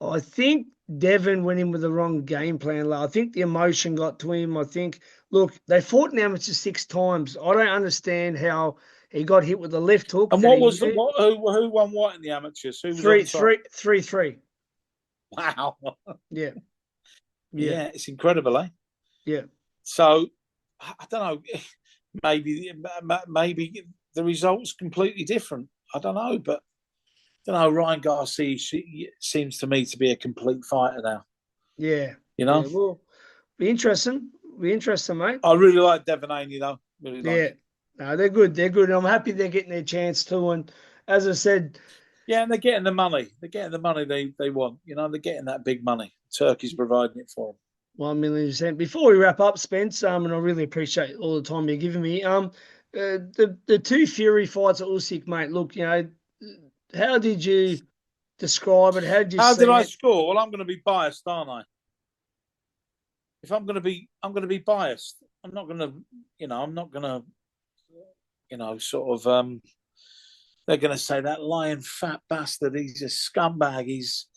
I think Devin went in with the wrong game plan. I think the emotion got to him. I think, look, they fought in amateurs 6 times. I don't understand how he got hit with the left hook. And what was who won what in the amateurs? Who was 3-3. Wow. Yeah, it's incredible, eh? Yeah. So I don't know. Maybe the result's completely different. I don't know, but Ryan Garcia seems to me to be a complete fighter now. Yeah. You know? Yeah, well, be interesting. Mate. I really like Devin Haney, though. Really like No, they're good. They're good. I'm happy they're getting their chance too. And as I said... Yeah, and they're getting the money. They're getting the money they want. You know, they're getting that big money. Turkey's providing it for them. 1,000,000%. Before we wrap up, Spence, and I really appreciate all the time you're giving me. The 2 Fury fights at Usyk, mate. Look, how did you describe it? How did I score? Well, I'm going to be biased, aren't I? If I'm going to be biased. I'm not going to, sort of. They're going to say that lying fat bastard. He's a scumbag. He's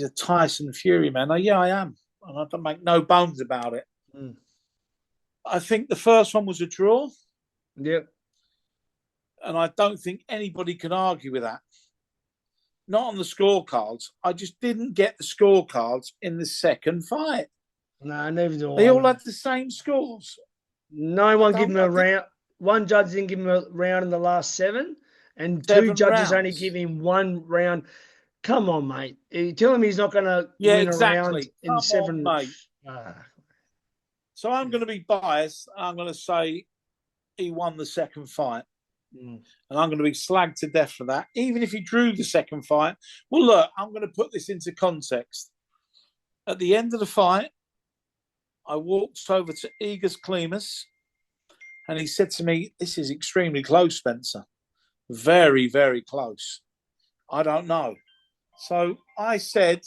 a Tyson Fury man. Oh, yeah, I am. And I don't make no bones about it. I think the first one was a draw. Yep. And I don't think anybody can argue with that. not on the scorecards. I just didn't get the scorecards in the second fight. No, neither do I. They all had the same scores. No one gave him a round. One judge didn't give him a round in the last 7, and 2 judges only give him 1 round. Come on, mate. Are you telling me he's not going to win a round in 7? Mate. So I'm going to be biased. I'm going to say he won the second fight. And I'm going to be slagged to death for that, even if he drew the second fight. Well, look, I'm going to put this into context. At the end of the fight, I walked over to Egas Klimas, and he said to me, "This is extremely close, Spencer. Very, very close. I don't know." So I said,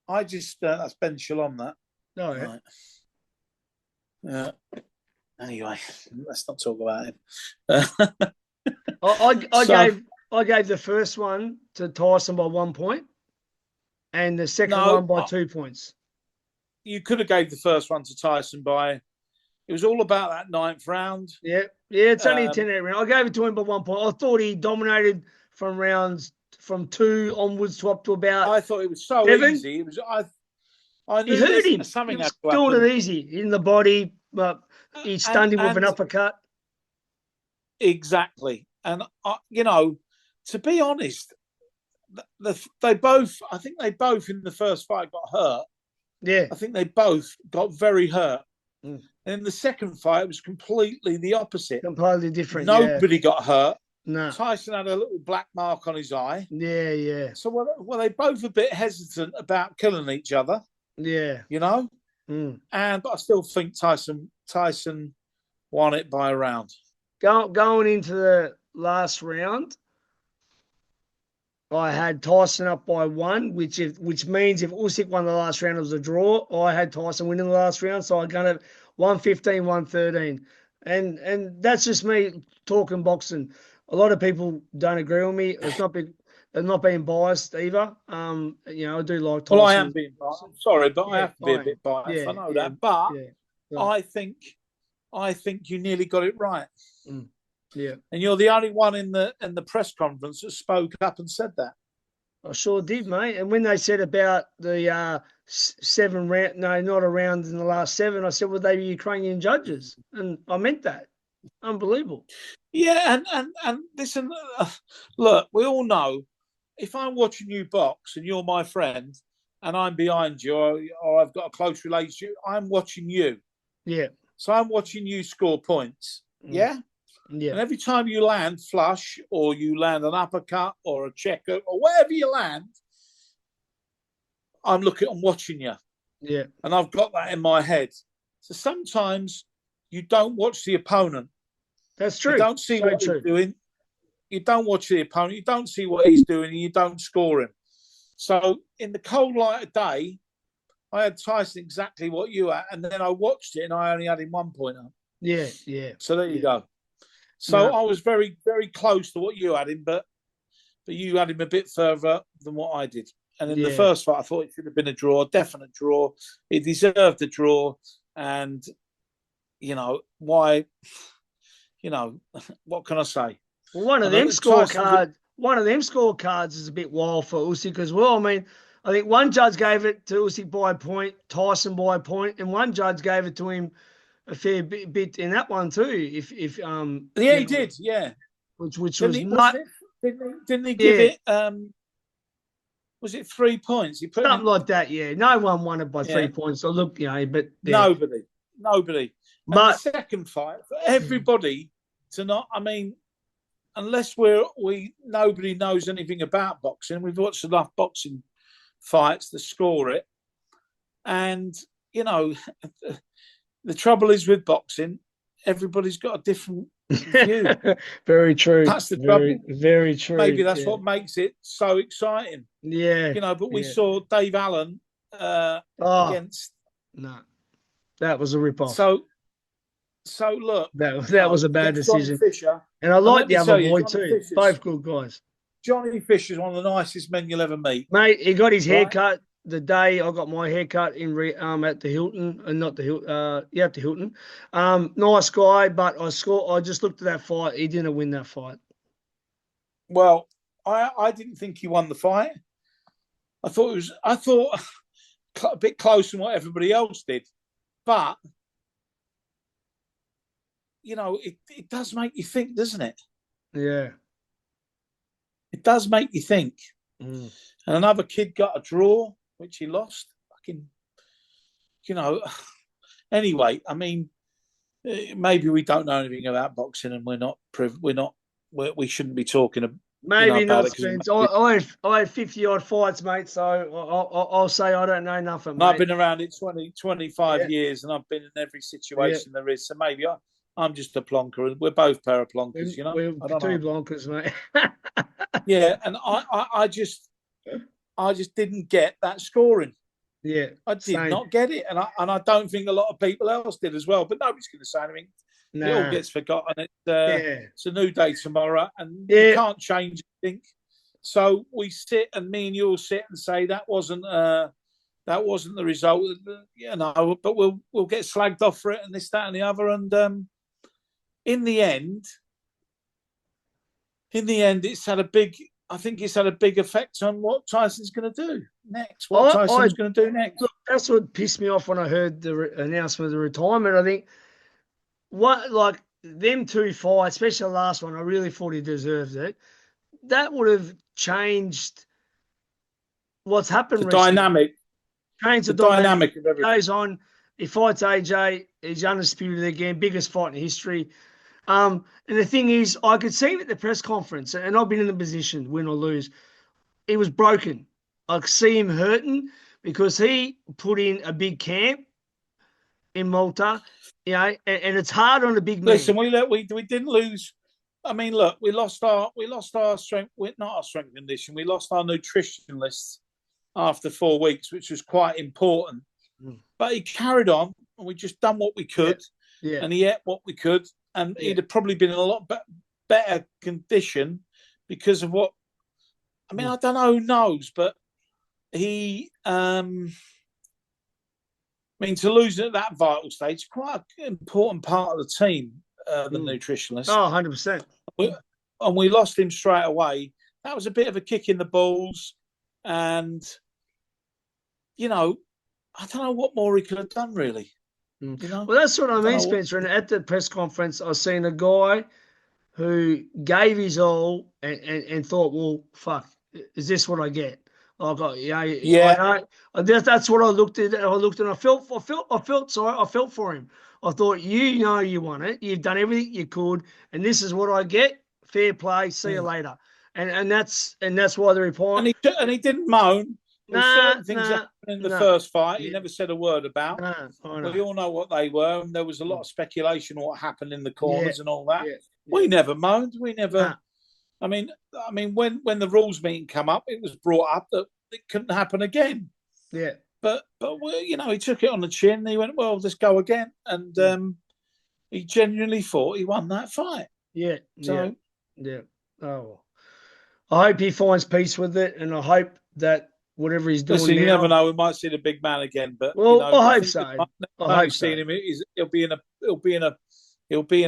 that's Ben Shalom, that. No, right. Anyway, let's not talk about him. I gave the first one to Tyson by 1 point, and the second one by 2 points. You could have gave the first one to Tyson by. It was all about that 9th round. Yeah. It's only a 10-8 round. I gave it to him by 1 point. I thought he dominated from rounds from 2 onwards to up to about. I thought it was so 7. easy. It was. I knew he hurt him. Something he was doing it easy in the body, but he stunned him with an uppercut. Exactly, and to be honest, they both. I think they both in the first fight got hurt. Yeah, I think they both got very hurt. And in the second fight, it was completely the opposite. Completely different. Nobody got hurt. No. Tyson had a little black mark on his eye. Yeah. So were they both a bit hesitant about killing each other? Yeah. But I still think Tyson won it by a round. Going into the last round, I had Tyson up by 1, which means if Usyk won the last round, it was a draw. I had Tyson winning the last round, so I got it 115, 113. And that's just me talking boxing. A lot of people don't agree with me. It's not being biased either. I do like Tyson. Well, I am being biased. I'm sorry, but I have to be a bit biased. I know that. But I think you nearly got it right. Yeah. And you're the only one in the press conference that spoke up and said that. I sure did, mate. And when they said about the 7 round, no, not a round in the last 7, I said, well, they were Ukrainian judges. And I meant that. Unbelievable. Yeah, and listen, look, we all know if I'm watching you box and you're my friend and I'm behind you or I've got a close relationship, I'm watching you. Yeah. So I'm watching you score points. Yeah? Yeah. And every time you land flush or you land an uppercut or a checker or wherever you land, I'm watching you. Yeah. And I've got that in my head. So sometimes you don't watch the opponent. That's true. You don't see what he's doing. You don't watch the opponent. You don't see what he's doing, and you don't score him. So in the cold light of day, I had Tyson exactly what you had, and then I watched it, and I only had him 1 point up. Yeah. So there you go. So I was very, very close to what you had him, but you had him a bit further than what I did. And in the first fight, I thought it should have been a draw, definite draw. He deserved a draw, and why? What can I say? Well, one of them scorecards is a bit wild for Usyk as well. I mean, I think one judge gave it to Usyk by a point, Tyson by a point, and one judge gave it to him a fair bit in that one too. He did, yeah. Which was not. Didn't he give it? Was it 3 points? He put something like that. Yeah, no one won it by 3 points. So look, but nobody. But the second fight for everybody to not. I mean, unless nobody knows anything about boxing. We've watched enough boxing fights to score it, and the trouble is with boxing, everybody's got a different view. Very true. That's the trouble. Very true. Maybe that's what makes it so exciting. Yeah. But we saw Dave Allen against. No, that was a rip-off. So look, that was a bad decision. Fisher, and I like the other boy too. Both good guys. Johnny Fisher's one of the nicest men you'll ever meet. Mate, he got his hair cut the day I got my hair cut at the Hilton, and not the Hilton, at the Hilton. Nice guy, but I just looked at that fight. He didn't win that fight. Well, I didn't think he won the fight. I thought a bit closer than what everybody else did, but it does make you think, doesn't it? Yeah, it does make you think. Mm. And another kid got a draw, which he lost. Fucking, Anyway, I mean, maybe we don't know anything about boxing, and we shouldn't be talking maybe about not, it. Spence. I had 50 odd fights, mate. So I'll say I don't know nothing, mate. I've been around it 25 years, and I've been in every situation there is. So maybe I'm just a plonker, and we're both pair of plonkers, We're I don't two know. blonkers, mate. Yeah, and I just didn't get that scoring. Yeah, I did not get it, and I don't think a lot of people else did as well. But nobody's going to say anything. Nah. It all gets forgotten. It's a new day tomorrow, and you can't change anything. So we sit, and me and you'll sit and say that wasn't the result, But we'll get slagged off for it, and this, that, and the other. And in the end, I think it's had a big effect on what Tyson's going to do next. Tyson's going to do next. Look, that's what pissed me off when I heard the announcement of the retirement. I think them two fights, especially the last one, I really thought he deserved it. That would have changed what's happened. The dynamic. Changed the dynamic of everything. Goes on. He fights AJ. He's undisputed again. Biggest fight in history. And the thing is, I could see him at the press conference, and I've been in the position, win or lose. He was broken. I could see him hurting because he put in a big camp in Malta, and it's hard on a big man. Listen, we didn't lose. I mean, look, we lost our strength, not our strength condition. We lost our nutritionist after 4 weeks, which was quite important. But he carried on, and we just done what we could, and he ate what we could. And he'd have probably been in a lot better condition because of what. I mean, I don't know who knows, but he. To lose at that vital stage, quite an important part of the team, the nutritionist. Oh, 100%. And we lost him straight away. That was a bit of a kick in the balls. And, I don't know what more he could have done, really. Well, that's what I mean, Spencer. And at the press conference, I seen a guy who gave his all and thought, well, fuck, is this what I get? I got, that's what I looked at. I looked and I felt sorry. I felt for him. I thought, you won it. You've done everything you could, and this is what I get. Fair play. See you later. And that's why the report. And he didn't moan. There were certain things happened in the first fight he never said a word about. We all know what they were, and there was a lot of speculation on what happened in the corners and all that. We never moaned. We never. I mean, when the rules meeting come up, it was brought up that it couldn't happen again. Yeah. But he took it on the chin. And he went, well, let's go again, and he genuinely thought he won that fight. Yeah. So yeah. Oh, I hope he finds peace with it, and I hope that. Whatever he's doing. Listen, now. You never know. We might see the big man again, but I hope so. I hope so. Him. He'll be in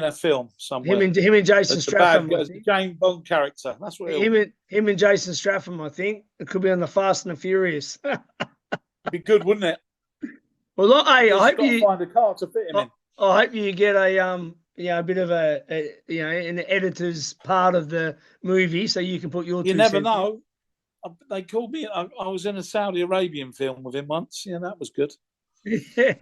a film somewhere. Him and Jason Stratham. James Bond character. That's what him and Jason Stratham. I think it could be on the Fast and the Furious. It'd be good, wouldn't it? Well, look, hey, I hope you find a car to fit him in. I hope you get a bit of an editor's part of the movie, so you can put your. You never know. They called me. I was in a Saudi Arabian film with him once. Yeah, that was good.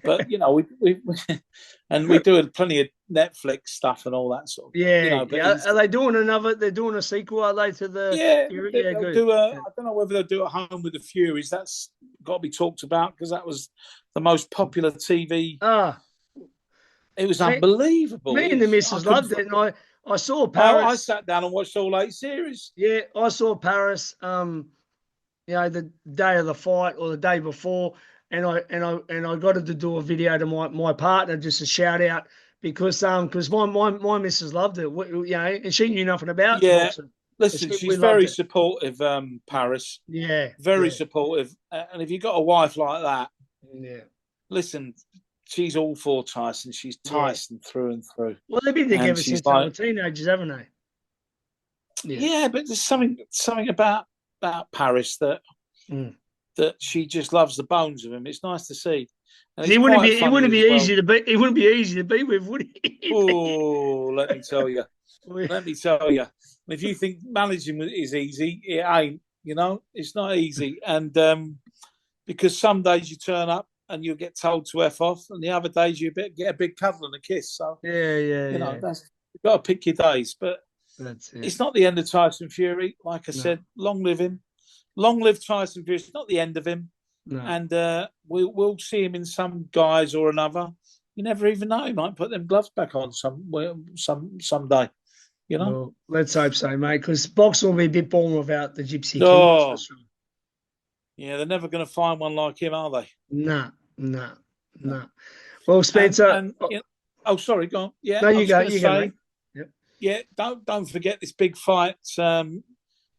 But we do plenty of Netflix stuff and all that sort of. Yeah. Are they doing another? They're doing a sequel. Are they to the? Good. I don't know whether they'll do a Home with the Furies. That's got to be talked about because that was the most popular TV. It was unbelievable. Me and the missus loved it, and I saw Paris. I sat down and watched all 8 series. Yeah, I saw Paris. The day of the fight or the day before, and I got her to do a video to my partner, just a shout out because my missus loved it. And she knew nothing about boxing. Listen, she's very supportive, Paris. Yeah, very supportive. And if you got a wife like that, listen. She's all for Tyson. She's Tyson through and through. Well, they've been together since they were teenagers, haven't they? Yeah, but there's something about Paris that she just loves the bones of him. It's nice to see. And He wouldn't be easy to be. He wouldn't be easy to be with, would he? Oh, let me tell you. Let me tell you. If you think managing is easy, it ain't. You know, it's not easy. And because some days you turn up and you'll get told to F off, and the other days you get a big cuddle and a kiss. So you know, you've got to pick your days. But it's not the end of Tyson Fury. Like I said, long live Tyson Fury. It's not the end of him. No. And we'll see him in some guise or another. You never even know. He might put them gloves back on someday. You know. Well, let's hope so, mate. Because boxing will be a bit boring without the Gypsy King. Oh, sure. Yeah, they're never going to find one like him, are they? No. Well, Spencer. Sorry, go on. Yeah, no, you go. You go, mate. Yep. Yeah, don't forget this big fight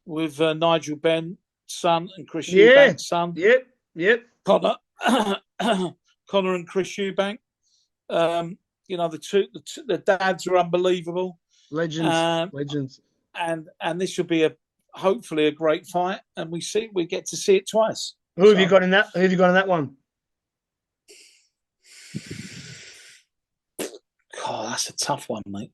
with Nigel Benn's son and Chris Eubank's son. Yep. Connor and Chris Eubank. You know, the dads are unbelievable. Legends. And this will be hopefully a great fight, and we get to see it twice. Who have you got in that? Who have you got in that one? God, that's a tough one, mate.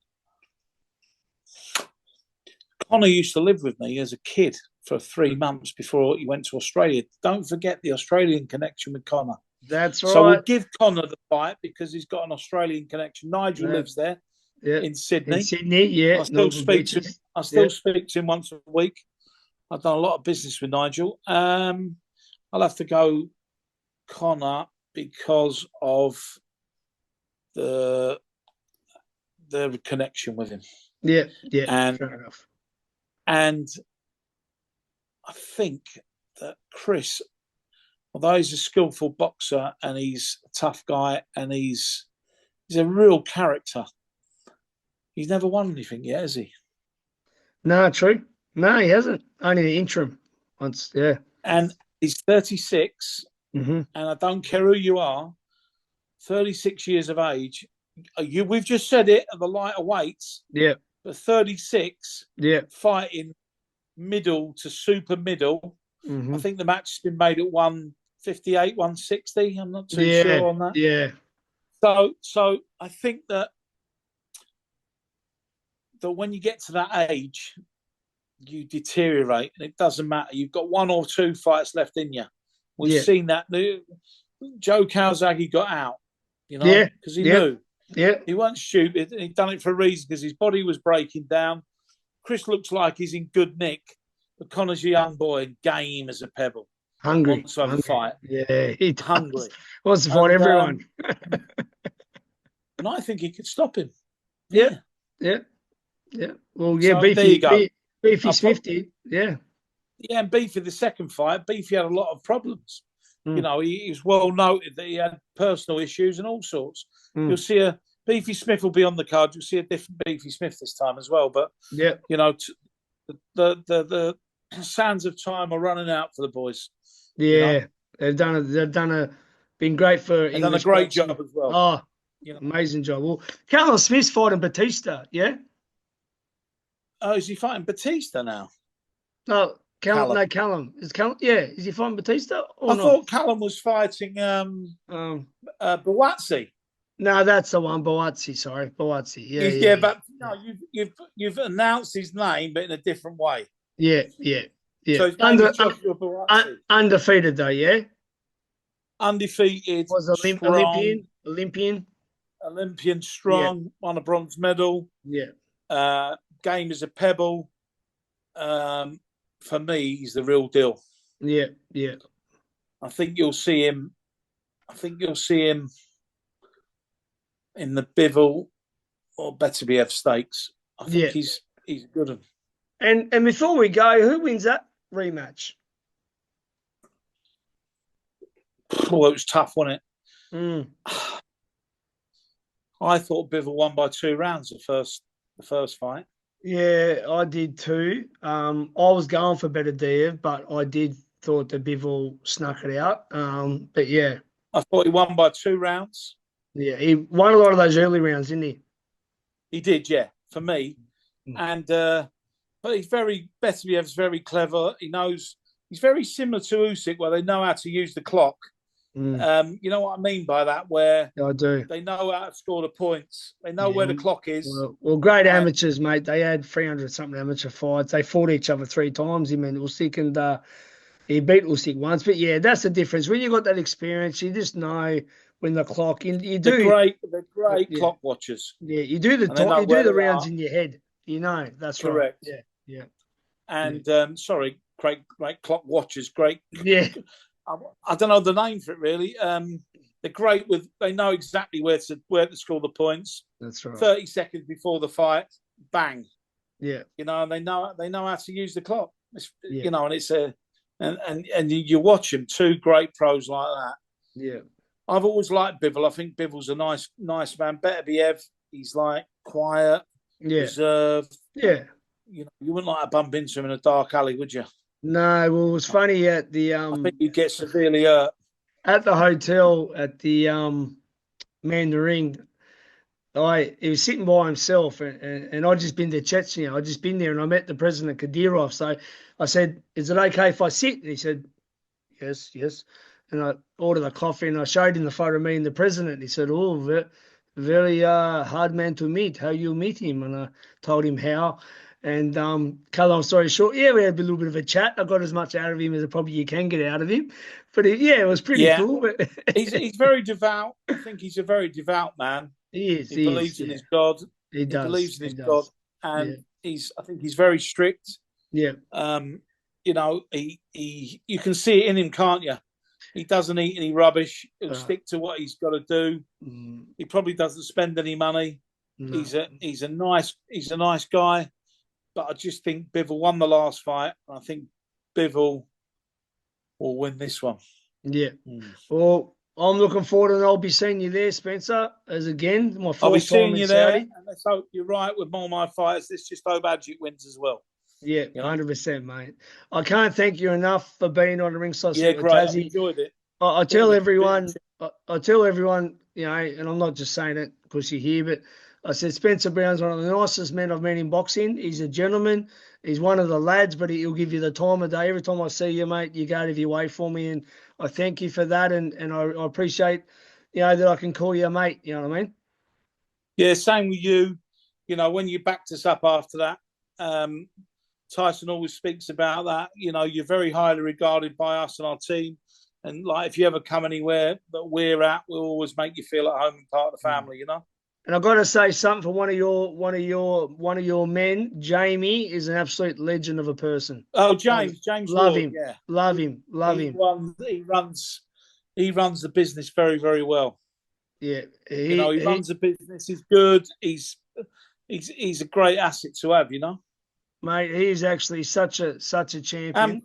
Connor used to live with me as a kid for 3 months before he went to Australia. Don't forget the Australian connection with Connor. That's right. So we'll give Connor the fight because he's got an Australian connection. Nigel lives there in Sydney. In Sydney, yeah. I still speak to him once a week. I've done a lot of business with Nigel. I'll have to go Connor because of the connection with him. Yeah, fair enough. And I think that Chris, although he's a skillful boxer and he's a tough guy and he's a real character, he's never won anything yet, has he? No, true. No, he hasn't. Only the interim once, yeah. And he's 36, and I don't care who you are, 36 years of age. We've just said it at the lighter weights. Yeah. But 36, fighting middle to super middle. I think the match has been made at 158, 160. I'm not too sure on that. Yeah. So I think that when you get to that age, you deteriorate, and it doesn't matter. You've got 1 or 2 fights left in you. We've seen that. Joe Calzaghe got out, you know, because he knew. Yeah. He wasn't stupid. He'd done it for a reason because his body was breaking down. Chris looks like he's in good nick, but Connor's a young boy and game as a pebble. Hungry. Wants to have a fight. Yeah, he does. Hungry. Wants to fight everyone. And I think he could stop him. Yeah. Well, yeah, so Beefy Smith did. Yeah. Yeah, and Beefy, the second fight, Beefy had a lot of problems. You know, he was well noted that he had personal issues and all sorts. You'll see Beefy Smith will be on the card. You'll see a different Beefy Smith this time as well. But you know, the sands of time are running out for the boys. Yeah, you know? Been great for English. They've done a great job as well. Oh, you know, amazing job. Well, Callum Smith's fighting Batista. Yeah. Oh, is he fighting Batista now? No. Callum. Is Callum? Yeah, is he fighting Batista? I thought Callum was fighting Buatsi. No, that's the one. Buatsi. Sorry, Buatsi. Yeah. But no, you've announced his name, but in a different way. Yeah. So undefeated though. Yeah. Undefeated. Was Olympian. Strong. Won a bronze medal. Yeah. Game as a pebble. For me, he's the real deal. Yeah. I think you'll see him in the Bivol or Beterbiev stakes. I think he's good. And before we go, who wins that rematch? Oh, it was tough, wasn't it? I thought Bivol won by 2 rounds the first fight. Yeah, I did too. I was going for Beterbiev, but I did thought that Bivol snuck it out. But yeah. I thought he won by 2 rounds. Yeah, he won a lot of those early rounds, didn't he? He did, yeah, for me. And but he's Betabiev's very clever. He's very similar to Usyk, where they know how to use the clock. You know what I mean by that? Where I do. They know how to score the points. They know where the clock is. Well, great amateurs, mate. They had 300-something amateur fights. They fought each other 3 times. Him and Usyk, and he beat Usyk once. But yeah, that's the difference. When you got that experience, you just know when the clock. You do. They're great clock watchers. Yeah, you do the rounds in your head. You know, that's correct. Right. Yeah. And great clock watchers. Great. Yeah. I don't know the name for it really. They're great with. They know exactly where to score the points. That's right. 30 seconds before the fight, bang. Yeah. You know, and they know how to use the clock. You know, and it's and you watch them, 2 great pros like that. Yeah. I've always liked Bivol. I think Bivol's a nice man. Beterbiev, he's like quiet, reserved. Yeah. You know, you wouldn't like to bump into him in a dark alley, would you? No. Well, it was funny at the I think you get severely hurt. At the hotel at the Mandarin. He was sitting by himself, and I'd just been to Chechnya. I'd just been there, and I met the president Kadyrov. So I said, "Is it okay if I sit?" And he said, "Yes." And I ordered a coffee, and I showed him the photo of me and the president. He said, "Oh, very hard man to meet. How you meet him?" And I told him how. And cut long story short, we had a little bit of a chat. I got as much out of him as probably you can get out of him. But it was pretty cool. But he's very devout. I think he's a very devout man. He is. He believes in his God. He believes in his God, and I think he's very strict. Yeah. You know, you can see it in him, can't you? He doesn't eat any rubbish. He'll stick to what he's got to do. He probably doesn't spend any money. No. He's a nice guy. But I just think Bivol won the last fight. I think Bivol will win this one. Yeah. Well, I'm looking forward, and I'll be seeing you there, Spencer. As again, my first I'll be seeing you there. Saudi. And let's hope you're right with all my fights. Let's just hope Adjik wins as well. Yeah, 100%, mate. I can't thank you enough for being on the Ringside. Yeah, great. I enjoyed it. I tell everyone, you know, and I'm not just saying it because you're here, but I said Spencer Brown's one of the nicest men I've met in boxing. He's a gentleman. He's one of the lads, but he'll give you the time of day. Every time I see you, mate, you go out of your way for me, and I thank you for that, and I appreciate, you know, that I can call you a mate. You know what I mean? Yeah, same with you. You know, when you backed us up after that, Tyson always speaks about that. You know, you're very highly regarded by us and our team. And like, if you ever come anywhere that we're at, we'll always make you feel at home and part of the family. You know. And I've got to say something for one of your men. Jamie is an absolute legend of a person. Oh, James love Lord, him. Yeah. Love him. He runs the business very, very well. Yeah, he runs the business. He's good. He's a great asset to have. You know, mate. He's actually such a champion.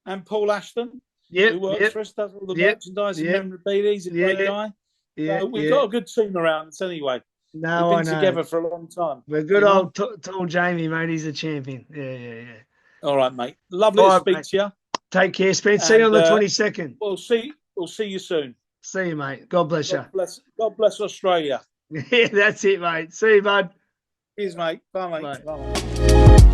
And Paul Ashton. Yeah, who works for us, does all the merchandise and memorabilia. He's a great guy. Yeah, so we've got a good team around us anyway. No, we've been together for a long time. We're good old tall Jamie, mate. He's a champion. Yeah. All right, mate. Lovely to speak to you. Take care, Spence. See you on the 22nd. We'll see you soon. See you, mate. God bless you. God bless Australia. Yeah, that's it, mate. See you, bud. Cheers, mate. Bye, mate. Bye. Bye.